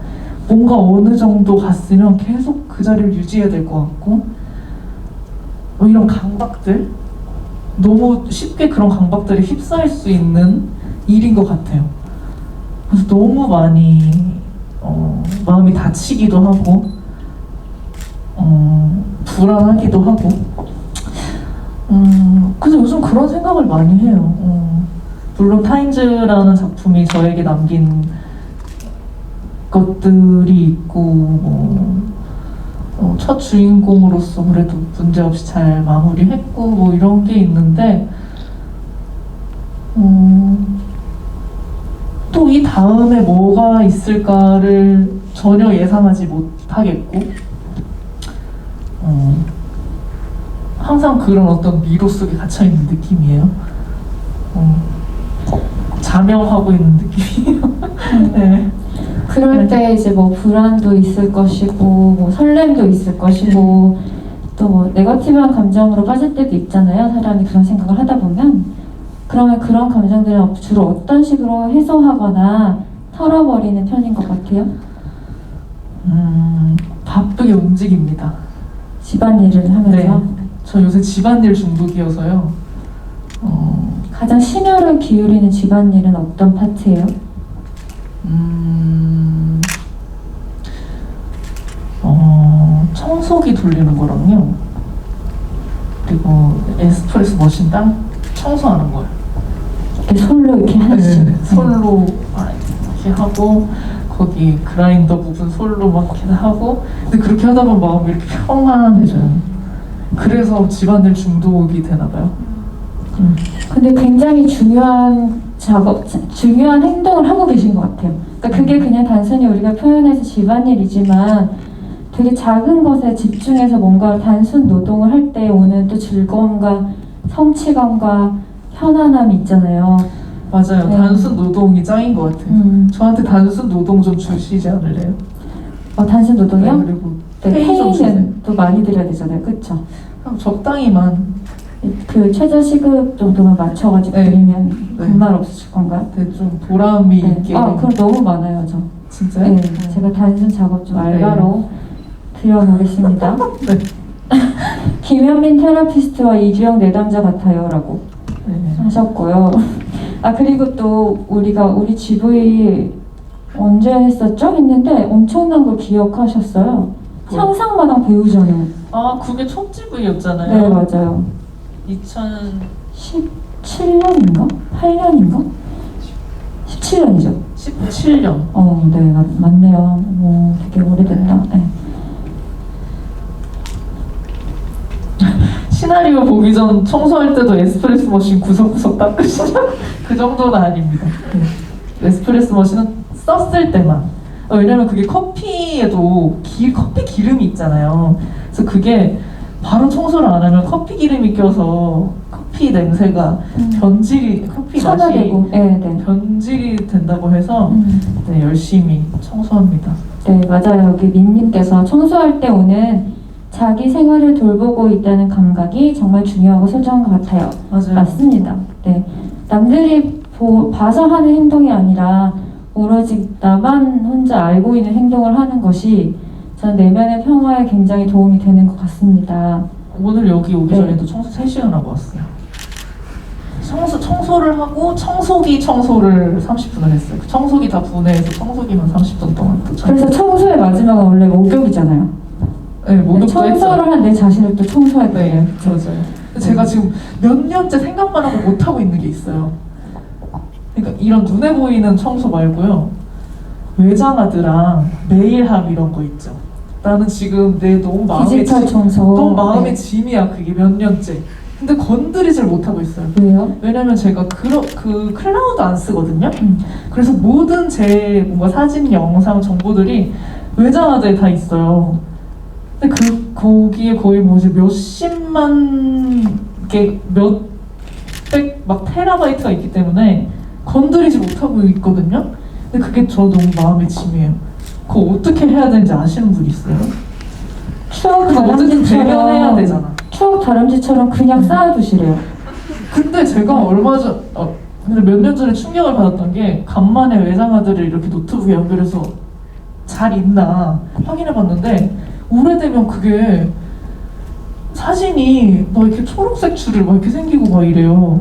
뭔가 어느 정도 갔으면 계속 그 자리를 유지해야 될 것 같고 이런 강박들 너무 쉽게 그런 강박들에 휩싸일 수 있는 일인 것 같아요. 그래서 너무 많이 마음이 다치기도 하고 불안하기도 하고 그래서 요즘 그런 생각을 많이 해요. 물론 타임즈라는 작품이 저에게 남긴 것들이 있고 첫 주인공으로서 그래도 문제없이 잘 마무리했고 이런 게 있는데 또 이 다음에 뭐가 있을까를 전혀 예상하지 못하겠고 항상 그런 어떤 미로 속에 갇혀있는 느낌이에요. 자명하고 있는 느낌이에요. 네. 그럴 때 이제 뭐 불안도 있을 것이고 뭐 설렘도 있을 것이고 또 뭐 네거티브한 감정으로 빠질 때도 있잖아요. 사람이 그런 생각을 하다 보면 그러면 그런 감정들을 주로 어떤 식으로 해소하거나 털어버리는 편인 것 같아요? 바쁘게 움직입니다. 집안일을 하면서 네. 저 요새 집안일 중독이어서요. 가장 심혈을 기울이는 집안일은 어떤 파트예요? 청소기 돌리는 거랑요. 그리고 에스프레소 머신 딱 청소하는 거예요. 이렇게 손로 이렇게 하나씩 네, 솔로 이렇게 하고 거기 그라인더 부분 솔로 막 이렇게 하고 근데 그렇게 하다 보면 마음이 이렇게 평안해져요. 그래서 집안일 중독이 되나 봐요. 근데 굉장히 중요한 중요한 행동을 하고 계신 것 같아요. 그러니까 그게 그냥 단순히 우리가 표현해서 집안일이지만 되게 작은 것에 집중해서 뭔가 단순 노동을 할 때 오는 또 즐거움과 성취감과 편안함이 있잖아요. 맞아요. 네. 단순 노동이 짱인 것 같아요. 저한테 단순 노동 좀 주시지 않을래요? 단순 노동이요? 네, 그리고 네, 페이 좀 주세요. 페이는 또 많이 드려야 되잖아요. 그쵸? 그냥 적당히만 그 최저 시급 정도만 맞춰가지고 네. 드리면 네. 군말 없으실 건가요? 좀 보람이 네. 있게. 그럼 너무 많아요, 저. 진짜요? 네, 제가 단순 작업 좀 알바로 드려보겠습니다. 네. 김현민 테라피스트와 이주영 내담자 같아요 라고 네. 하셨고요. 그리고 또 우리 GV 언제 했었죠? 했는데 엄청난 걸 기억하셨어요. 상상마당 배우전을. 그게 첫 네, GV였잖아요. 맞아요. 17년인가? 8년인가? 17년이죠. 17년. 네, 맞네요. 되게 오래됐다. 네. 시나리오 보기 전 청소할 때도 에스프레소 머신 구석구석 닦으시죠? 그 정도는 아닙니다. 에스프레소 머신은 썼을 때만. 왜냐면 그게 커피에도 커피 기름이 있잖아요. 그래서 그게 바로 청소를 안 하면 커피 기름이 껴서 커피 냄새가 변질이, 커피 맛이 천하되고. 네. 변질이 된다고 해서 네, 열심히 청소합니다. 네, 맞아요. 여기 민님께서 청소할 때 오는 자기 생활을 돌보고 있다는 감각이 정말 중요하고 소중한 것 같아요. 맞아요. 맞습니다. 네, 남들이 봐서 하는 행동이 아니라 오로지 나만 혼자 알고 있는 행동을 하는 것이 전 내면의 평화에 굉장히 도움이 되는 것 같습니다. 오늘 여기 오기 네. 전에도 청소 3시간 하고 왔어요. 청소를 하고 청소기 청소를 30분을 했어요. 그 청소기 다 분해해서 청소기만 30분 동안 또 그래서 청소의 마지막은 원래 목욕이잖아요. 네, 목욕도 청소를 했죠. 한 내 자신을 또 청소해야 돼요. 네, 맞아요. 근데 제가 지금 몇 년째 생각만 하고 못 하고 있는 게 있어요. 그러니까 이런 눈에 보이는 청소 말고요. 외장하드랑 네일합 이런 거 있죠. 나는 지금 내 너무 디지털 청소. 너무 마음의 네. 짐이야 그게 몇 년째. 근데 건드리질 못하고 있어요. 왜요? 왜냐면 제가 그 클라우드 안 쓰거든요. 그래서 모든 제 뭔가 사진, 영상 정보들이 외장하드에 다 있어요. 근데 거기에 거의 뭐지 몇십만 개, 몇백 막 테라바이트가 있기 때문에 건드리지 못하고 있거든요. 근데 그게 저 너무 마음의 짐이에요. 그거 어떻게 해야 되는지 아시는 분 있어요? 추억 어쨌든 대면해야 다람쥐처럼 되잖아. 추억 다람쥐처럼 그냥 쌓아두시래요. 근데 제가 얼마 전, 근데 몇 년 전에 충격을 받았던 게 간만에 외장하드를 이렇게 노트북에 연결해서 잘 있나 확인해봤는데 오래되면 그게 사진이 막 이렇게 초록색 줄을 막 이렇게 생기고 막 이래요.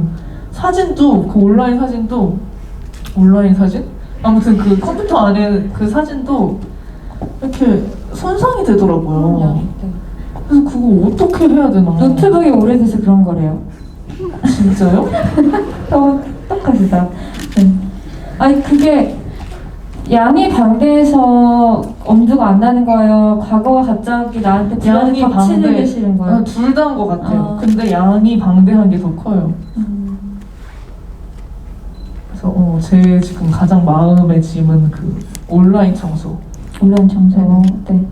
사진도 그 온라인 사진? 아무튼 그 컴퓨터 안에 그 사진도 이렇게 손상이 되더라고요. 그래서 그거 어떻게 해야 되나? 노트북이 오래돼서 그런 거래요. 진짜요? 똑똑하시다. 네. 아니 그게 양이 방대해서 엄두가 안 나는 거예요. 과거가 갑자기 나한테 불안을 양이 덮치는 방대. 게 싫은 거예요. 둘 다인 것 같아요. 아. 근데 양이 방대한 게 더 커요. 그래서 제 지금 가장 마음의 짐은 그 온라인 청소. 온라인 청소. 네.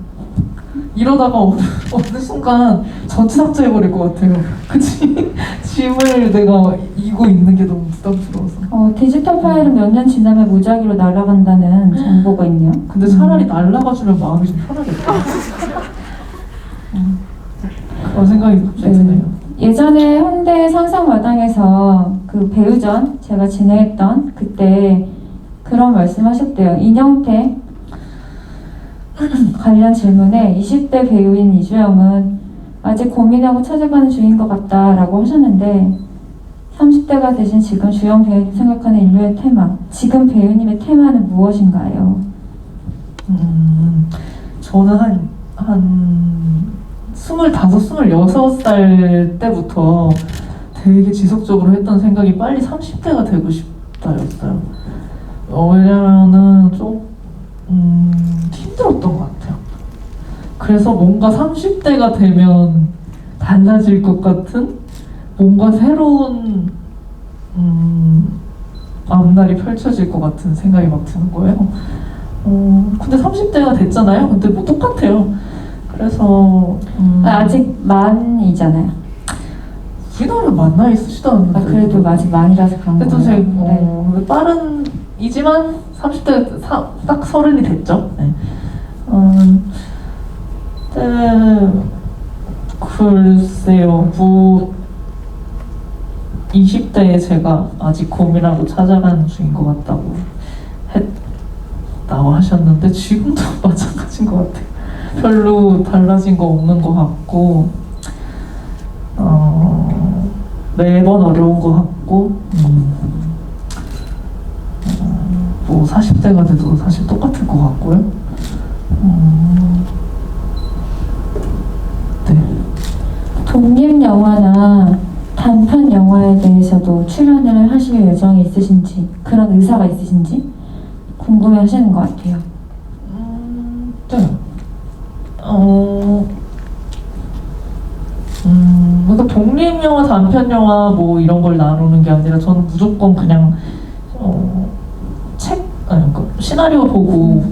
이러다가 어느 순간 전체 삭제해버릴 것 같아요. 그치? 짐을 내가 이고 있는 게 너무 부담스러워서. 디지털 파일은 몇 년 지나면 무작위로 날아간다는 정보가 있네요. 근데 차라리 날라가주면 마음이 좀 편하겠다. 그런 생각이 드네요. 예전에 홍대 상상마당에서 그 배우전 제가 진행했던 그때 그런 말씀하셨대요. 인형태 관련 질문에 20대 배우인 이주영은 아직 고민하고 찾아가는 중인 것 같다라고 하셨는데 30대가 되신 지금 주영 배우님 생각하는 인류의 테마, 지금 배우님의 테마는 무엇인가요? 저는 한 25, 26살 때부터 되게 지속적으로 했던 생각이 빨리 30대가 되고 싶다였어요. 왜냐면은 좀 힘들었던 것 같아요. 그래서 뭔가 30대가 되면 달라질 것 같은 뭔가 새로운 앞날이 펼쳐질 것 같은 생각이 막 드는 거예요. 근데 30대가 됐잖아요. 근데 뭐 똑같아요. 그래서 아직 만이잖아요. 우리나라에 만나 있으시다는데. 그래도 아직 만이라서 그런 그래도 거예요. 제 네. 빠른이지만 30대 딱 30이 됐죠. 네. 글쎄요, 20대에 제가 아직 고민하고 찾아가는 중인 것 같다고 했다고 하셨는데 지금도 마찬가지인 것 같아요. 별로 달라진 거 없는 것 같고 매번 어려운 것 같고 뭐 40대가 돼도 사실 똑같을 것 같고요. 네. 독립 영화나 단편 영화에 대해서도 출연을 하실 예정이 있으신지 그런 의사가 있으신지 궁금해하시는 것 같아요. 네. 그러니까 독립 영화, 단편 영화 뭐 이런 걸 나누는 게 아니라 저는 무조건 그냥 그러니까 시나리오 보고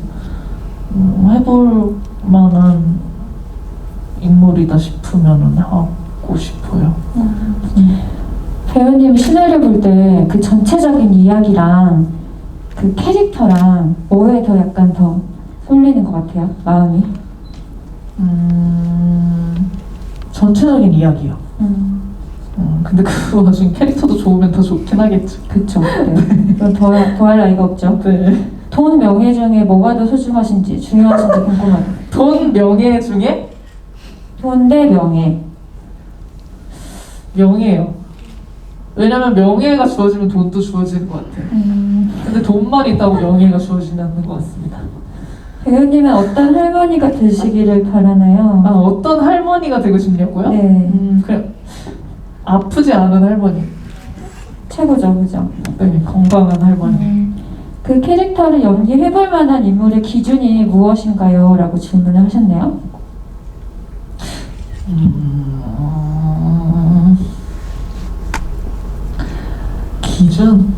해볼 만한 인물이다 싶으면은 하고 싶어요. 배우님이 시나리오 볼 때 그 전체적인 이야기랑 그 캐릭터랑 뭐에 더 약간 더 쏠리는 것 같아요? 마음이? 전체적인 이야기요. 근데 그 와중에 캐릭터도 좋으면 더 좋긴 하겠죠. 그쵸. 네. 그럼 더할 나위가 없죠. 네. 돈, 명예 중에 뭐가 더 소중하신지 중요하신지 궁금해요. 돈, 명예 중에 돈 대 명예. 명예예요. 왜냐면 명예가 주어지면 돈도 주어지는 것 같아요. 근데 돈만 있다고 명예가 주어지지 않는 것 같습니다. 배우님은 어떤 할머니가 되시기를 바라나요? 어떤 할머니가 되고 싶냐고요? 네. 그래. 아프지 않은 할머니. 최고죠, 그죠? 네, 건강한 할머니. 그 캐릭터를 연기해볼 만한 인물의 기준이 무엇인가요? 라고 질문을 하셨네요. 기준?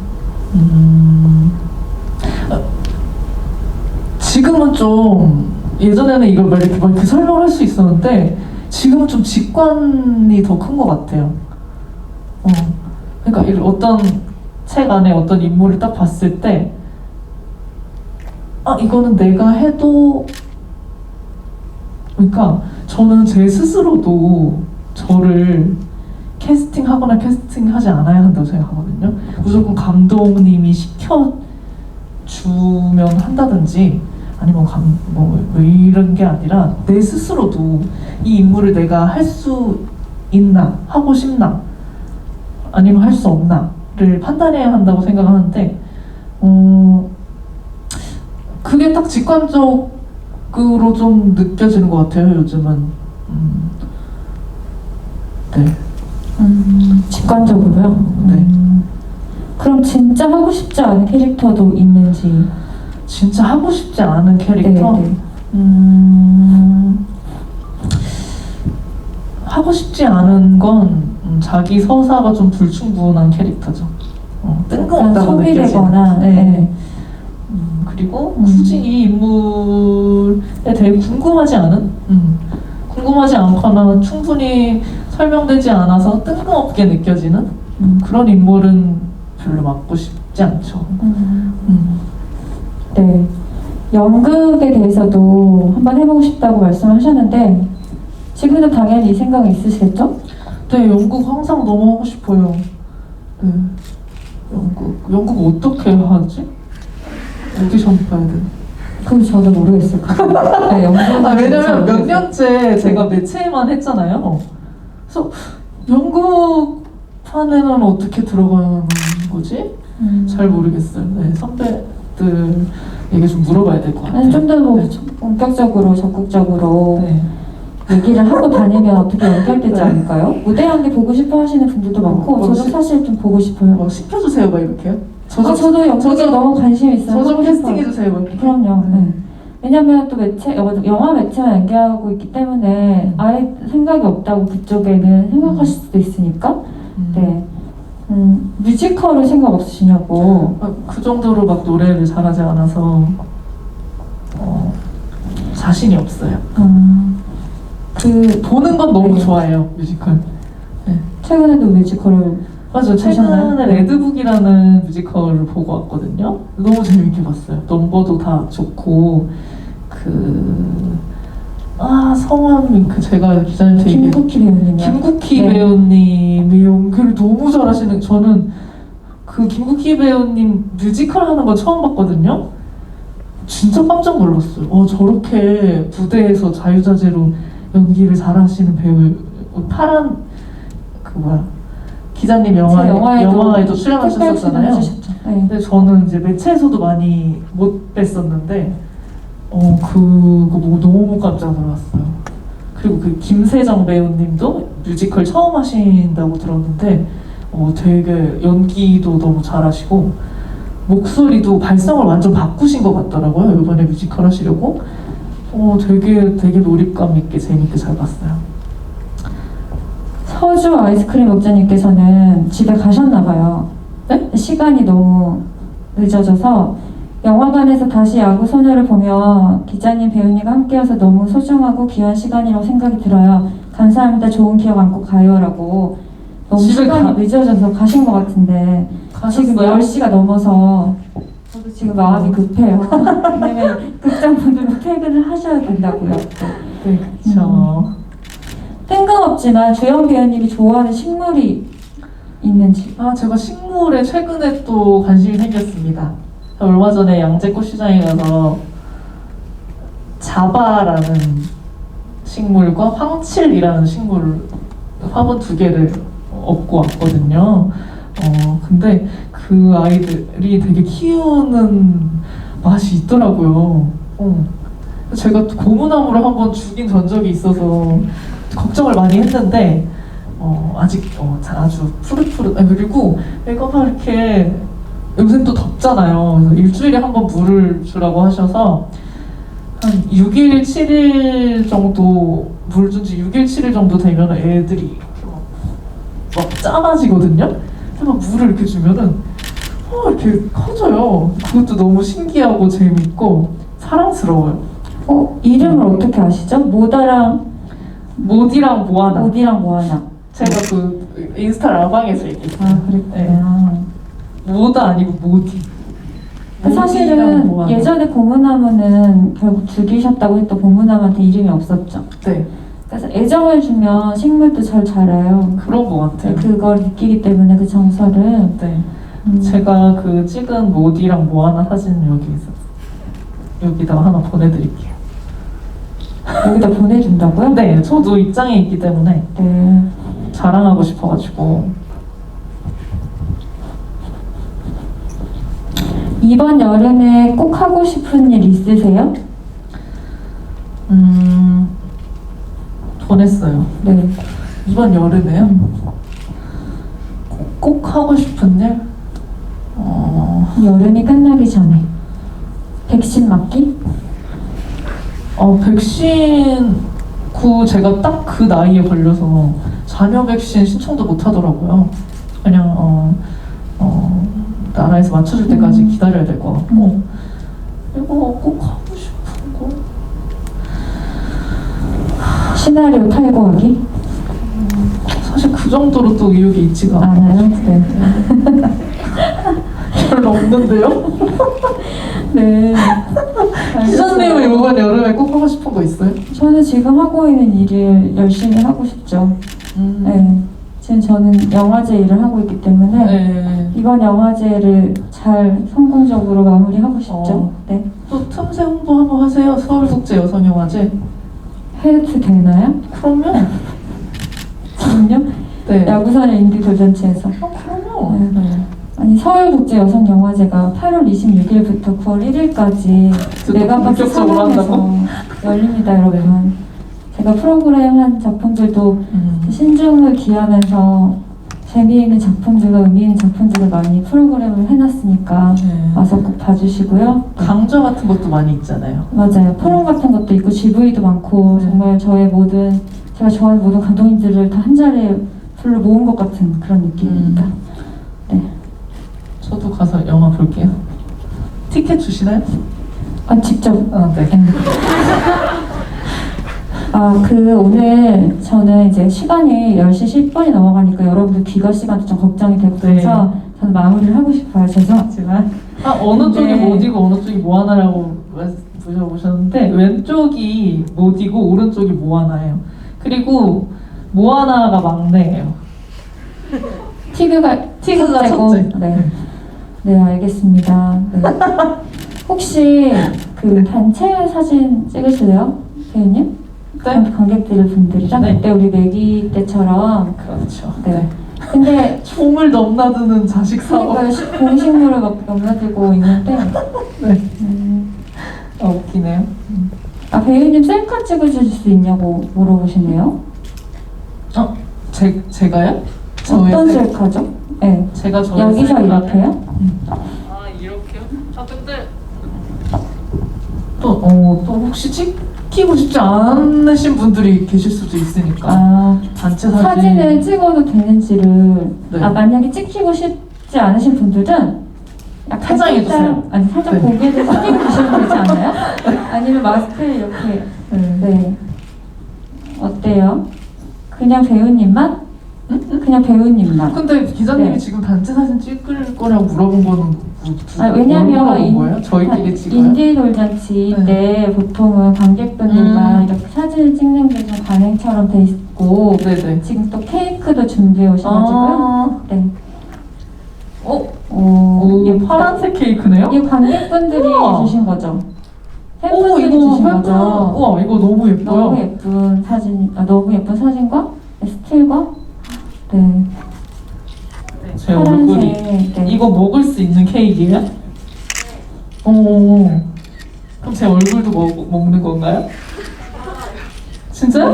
지금은 좀 예전에는 이걸 막 이렇게 설명을 할 수 있었는데 지금은 좀 직관이 더 큰 것 같아요. 그러니까 어떤 책 안에 어떤 인물을 딱 봤을 때 이거는 내가 해도 그러니까 저는 제 스스로도 저를 캐스팅하거나 캐스팅하지 않아야 한다고 생각하거든요. 무조건 감독님이 시켜주면 한다든지 아니면 뭐 이런 게 아니라 내 스스로도 이 인물을 내가 할 수 있나, 하고 싶나, 아니면 할 수 없나를 판단해야 한다고 생각하는데 그게 딱 직관적으로 좀 느껴지는 것 같아요, 요즘은. 네. 직관적으로요? 네. 그럼 진짜 하고 싶지 않은 캐릭터도 있는지. 진짜 하고 싶지 않은 캐릭터? 네, 네. 하고 싶지 않은 건 자기 서사가 좀 불충분한 캐릭터죠. 뜬금없다고 소비되거나. 느껴지는. 네. 네. 그리고 굳이 이 인물에 대해 궁금하지 않은? 궁금하지 않거나 충분히 설명되지 않아서 뜬금없게 느껴지는 그런 인물은 별로 맡고 싶지 않죠. 네. 연극에 대해서도 한번 해보고 싶다고 말씀하셨는데 지금도 당연히 이 생각이 있으시겠죠? 네, 연극 항상 너무 하고 싶어요. 네. 연극 어떻게 하지? 오디션 봐야 돼. 그건 저도 모르겠어요. 네, 연극은 왜냐면 진짜 몇 모르겠어요. 년째 제가 매체에만 했잖아요. 그래서 연극판에는 어떻게 들어가는 거지? 잘 모르겠어요. 네, 선배들에게 좀 물어봐야 될 것 같아요. 좀 더 네. 본격적으로 적극적으로 네. 얘기를 하고 다니면 어떻게 연결되지 네. 않을까요? 무대 연기 보고 싶어 하시는 분들도 많고 저도 사실 좀 보고 싶어요. 뭐 시켜주세요, 막 이렇게요? 저도 연극에 너무 관심 있어요. 저 좀 하고 싶어요. 캐스팅해주세요, 막 이렇게. 그럼요. 네. 왜냐면 또 영화 매체만 연기하고 있기 때문에 아예 생각이 없다고 그쪽에는 생각하실 수도 있으니까. 네. 뮤지컬을 생각 없으시냐고. 그 정도로 막 노래를 잘하지 않아서 자신이 없어요. 보는 건 너무 네. 좋아해요, 뮤지컬. 최근에도 뮤지컬을 맞아요. 보셨나요? 최근에 레드북이라는 뮤지컬을 보고 왔거든요. 너무 재밌게 봤어요. 넘버도 다 좋고 성함이 제가 기자님한테 김국희 배우님이요. 김국희 네. 배우님이 연기를 너무 잘하시는. 저는 그 김국희 배우님 뮤지컬 하는 거 처음 봤거든요. 진짜 깜짝 놀랐어요. 저렇게 무대에서 자유자재로 연기를 잘하시는 배우. 파란 기자님 영화에도 출연하셨었잖아요. 네. 근데 저는 이제 매체에서도 많이 못 뵀었는데 그거 보고 너무 깜짝 놀랐어요. 그리고 그 김세정 배우님도 뮤지컬 처음 하신다고 들었는데 되게 연기도 너무 잘하시고 목소리도 발성을 완전 바꾸신 것 같더라고요. 이번에 뮤지컬 하시려고. 되게 몰입감 있게 재밌게 잘 봤어요. 서주 아이스크림 먹자님께서는 집에 가셨나봐요. 네? 시간이 너무 늦어져서 영화관에서 다시 야구 소녀를 보며 기자님, 배우님과 함께여서 너무 소중하고 귀한 시간이라고 생각이 들어요. 감사합니다. 좋은 기억 안고 가요라고. 너무 집에 시간이 늦어져서 가신 것 같은데 지금 가셨어요? 10시가 넘어서 저도 지금 마음이 급해요. 왜냐면 극장분들도 퇴근을 하셔야 된다고요. 네, 그쵸. 뜬금없지만 주연 배우님이 좋아하는 식물이 있는지. 제가 식물에 최근에 또 관심이 생겼습니다. 얼마 전에 양재꽃시장에 가서 자바라는 식물과 황칠이라는 식물 화분 2개를 얻고 왔거든요. 근데 그 아이들이 되게 키우는 맛이 있더라고요. 제가 고무나무를 한번 죽인 전적이 있어서 걱정을 많이 했는데 아직 아주 푸릇푸릇. 그리고 애가 막 이렇게 요새 또 덥잖아요. 그래서 일주일에 한 번 물을 주라고 하셔서 한 6일, 7일 정도 물 준 지 6일, 7일 정도 되면 애들이 이렇게 막 작아지거든요. 근데 막 물을 이렇게 주면은 이렇게 커져요. 그것도 너무 신기하고 재밌고 사랑스러워요. 이름을 어떻게 아시죠? 모디랑 모아나. 모아나. 제가 그 인스타 라방에서 얘기했어요. 아, 그랬구나. 모다 아니고 모디. 사실은 모디랑 모아나. 예전에 고무나무는 결국 죽이셨다고 했던 고무나무한테 이름이 없었죠. 네, 그래서 애정을 주면 식물도 잘 자라요. 그런 것 같아요. 그걸 느끼기 때문에 그 정서를. 네. 제가 그 찍은 모디랑 모아나 사진 여기 있었어요. 여기다가 하나 보내드릴게요. 여기다 보내준다고요? 네, 저도 입장에 있기 때문에 네. 자랑하고 싶어가지고. 이번 여름에 꼭 하고 싶은 일 있으세요? 보냈어요. 네. 이번 여름에요? 꼭 하고 싶은 일? 여름이 끝나기 전에 백신 맞기? 백신 제가 딱 그 나이에 걸려서 자녀 백신 신청도 못 하더라고요. 그냥 나라에서 맞춰줄 때까지 기다려야 될 것 같고. 그리고 꼭 하고 싶은 거? 시나리오 탈거하기? 사실 그 정도로 또 의욕이 있지가 않아요. 않아요? 네. 별로 없는데요? 네. 기자님은 이번 여름에 꼭 하고 싶은 거 있어요? 저는 지금 하고 있는 일을 열심히 하고 싶죠. 네. 지금 저는 영화제 일을 하고 있기 때문에 네. 이번 영화제를 잘 성공적으로 마무리하고 싶죠. 네. 또 틈새 홍보 한번 하세요. 서울국제 여성영화제. 해도 되나요? 그럼요. 지금요? 네. 야구선의 인디 돌잔치에서. 그럼요. 네. 아니 서울국제여성영화제가 8월 26일부터 9월 1일까지 메가박스 본격적으로 한다고? 상암에서 열립니다, 여러분. 제가 프로그램 한 작품들도 신중을 기하면서 재미있는 작품들과 의미 있는 작품들을 많이 프로그램을 해놨으니까 네. 와서 꼭 봐주시고요. 강좌 같은 것도 많이 있잖아요. 맞아요. 포럼 같은 것도 있고 GV도 많고 정말 제가 좋아하는 모든 감독님들을 다 한 자리에 불러 모은 것 같은 그런 느낌입니다. 네. 저도 가서 영화 볼게요. 티켓 주시나요? 직접. 네. 오늘 저는 이제 시간이 10시 10분이 넘어가니까 여러분들 귀가 시간도 좀 걱정이 되고 그래서 저는 마무리를 하고 싶어요. 죄송하지만. 어느 쪽이 네. 모디고 어느 쪽이 모아나라고 물어보셨는데 왼쪽이 모디고 오른쪽이 모아나예요. 그리고 모아나가 막내예요. 티그가 첫째고. 첫째. 네, 알겠습니다. 네. 혹시 그 단체 사진 찍으실래요, 배우님? 네. 관객들 분들이랑 네. 그때 우리 매기 때처럼. 그렇죠. 네. 근데 총을 넘나드는 자식 사업. 그러니까 공식물을 막 넘나들고 있는데. 네. 웃기네요. 배우님 셀카 찍어주실 수 있냐고 물어보시네요. 제가요? 어떤 저의 셀카죠? 네. 제가 저의 여기서 셀카를- 이렇게요? 이렇게요? 근데 또 혹시 찍히고 싶지 않으신 분들이 계실 수도 있으니까 단체 사진을 찍어도 되는지를 네. 만약에 찍히고 싶지 않으신 분들은 약간 퇴장해주세요. 살짝 네. 고개를 숙이고 계시면 되지 않나요? 아니면 마스크를 이렇게. 네. 어때요? 그냥 배우님만? 그냥 배우님만. 근데 기자님이 네. 지금 단체 사진 찍을 거냐고 물어본 거는 왜냐면 물어본 거예요? 저희끼리 찍어요? 인디 돌잔치 네. 때 보통은 관객분들만 이렇게 사진을 찍는 게 좀 관행처럼 돼 있고 네네. 지금 또 케이크도 준비해 오셔가지고요. 네. 이게 파란색 케이크네요? 이 관객분들이 우와. 주신 거죠. 팬분들이 이거 주신 거죠. 우와, 이거 너무 예뻐요. 너무 예쁜 사진, 너무 예쁜 사진과 스틸과 네. 제 얼굴이 네. 이거 먹을 수 있는 케이크예요? 그럼 제 얼굴도 먹는 건가요? 진짜?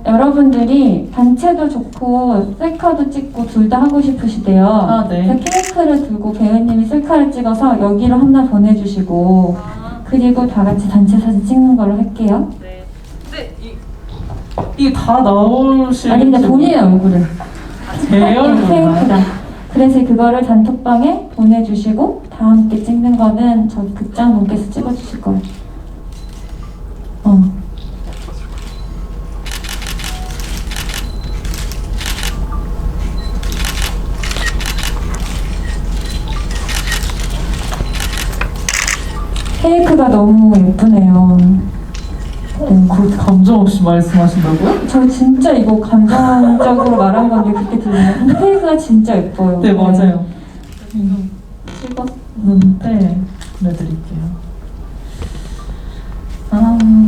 여러분들이 단체도 좋고 셀카도 찍고 둘 다 하고 싶으시대요. 아, 네. 그래서 케이크를 들고 배우님이 셀카를 찍어서 여기로 하나 보내주시고 그리고 다 같이 단체 사진 찍는 걸로 할게요. 네. 근데 이게 다 나오실 아니 근데 본인의 얼굴을 제 얼굴만. 케이크랑 그래서 그거를 단톡방에 보내주시고 다 함께 찍는 거는 저기 극장 분께서 찍어주실 거예요. 케이크가 너무 예쁘네요. 그 감정 없이 말씀하신다고요? 저 진짜 이거 감정적으로 말한 건데 그렇게 들리네요. 근데 케이크가 진짜 예뻐요. 네, 맞아요. 찍었는데 보내드릴게요.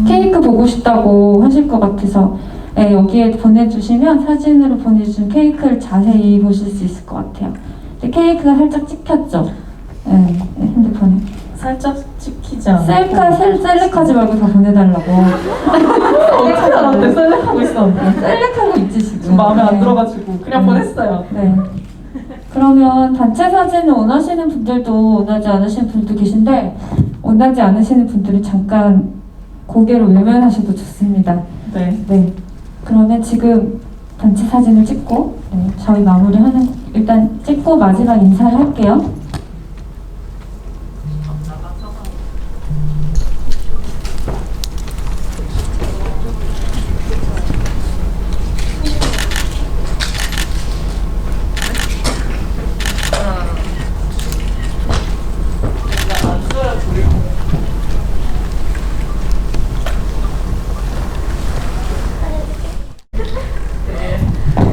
케이크 보고 싶다고 하실 것 같아서 네, 여기에 보내주시면 사진으로 보내주신 케이크를 자세히 보실 수 있을 것 같아요. 근데 케이크가 살짝 찍혔죠? 네, 핸드폰에. 살짝 찍히지 않고. 셀렉하지 말고 다 보내달라고. 어떻게 알았는데 셀렉하고 있었는데. 셀렉하고 있지 지금. 마음에 안 네. 들어가지고 그냥 보냈어요. 네. 그러면 단체 사진을 원하시는 분들도 원하지 않으시는 분들도 계신데 원하지 않으시는 분들은 잠깐 고개를 외면하셔도 좋습니다. 네. 네. 그러면 지금 단체 사진을 찍고 저희 마무리하는 일단 찍고 마지막 인사를 할게요.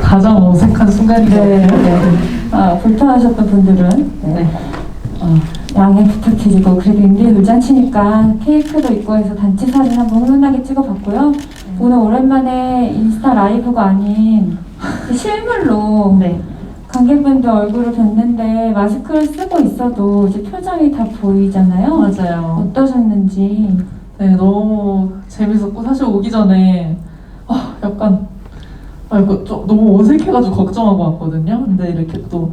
가장 어색한 순간인 것 네. 같아요. 불편하셨던 분들은 네. 양해 부탁드리고 그래도 인디 돌잔치니까 케이크도 있고 해서 단체 사진 한번 훈훈하게 찍어봤고요. 오늘 오랜만에 인스타 라이브가 아닌 실물로 네. 관객분들 얼굴을 뵀는데 마스크를 쓰고 있어도 이제 표정이 다 보이잖아요. 맞아요. 어떠셨는지. 네, 너무 재밌었고 사실 오기 전에 약간 이거 좀 너무 어색해가지고 걱정하고 왔거든요. 근데 이렇게 또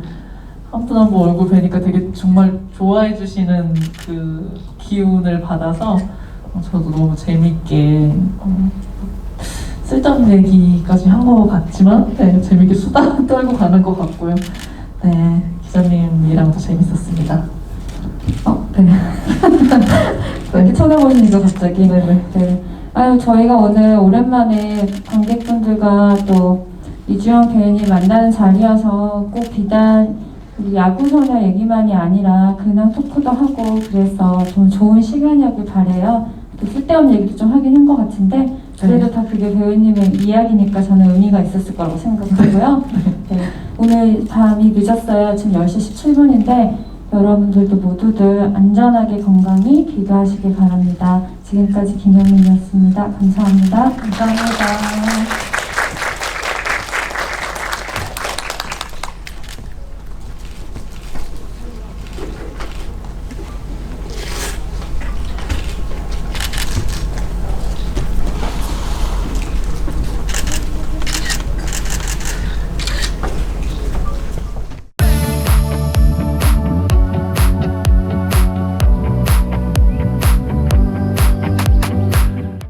한 분 한 분 얼굴 뵈니까 되게 정말 좋아해 주시는 그 기운을 받아서 저도 너무 재밌게 쓸데없는 얘기까지 한 것 같지만 네, 재밌게 수다 떨고 가는 것 같고요. 네, 기자님이랑도 재밌었습니다. 네. 이렇게 쳐다보시니까 갑자기. 네. 저희가 오늘 오랜만에 관객분들과 또 이주영 배우님 만나는 자리여서 꼭 비단 우리 야구 소녀 얘기만이 아니라 근황 토크도 하고 그래서 좀 좋은 시간이었길 바래요. 또 쓸데없는 얘기도 좀 하긴 한 것 같은데 그래도 다 그게 배우님의 이야기니까 저는 의미가 있었을 거라고 생각하고요. 네. 오늘 밤이 늦었어요. 지금 10시 17분인데 여러분들도 모두들 안전하게 건강히 귀가하시길 바랍니다. 지금까지 김영민이었습니다. 감사합니다. 감사합니다.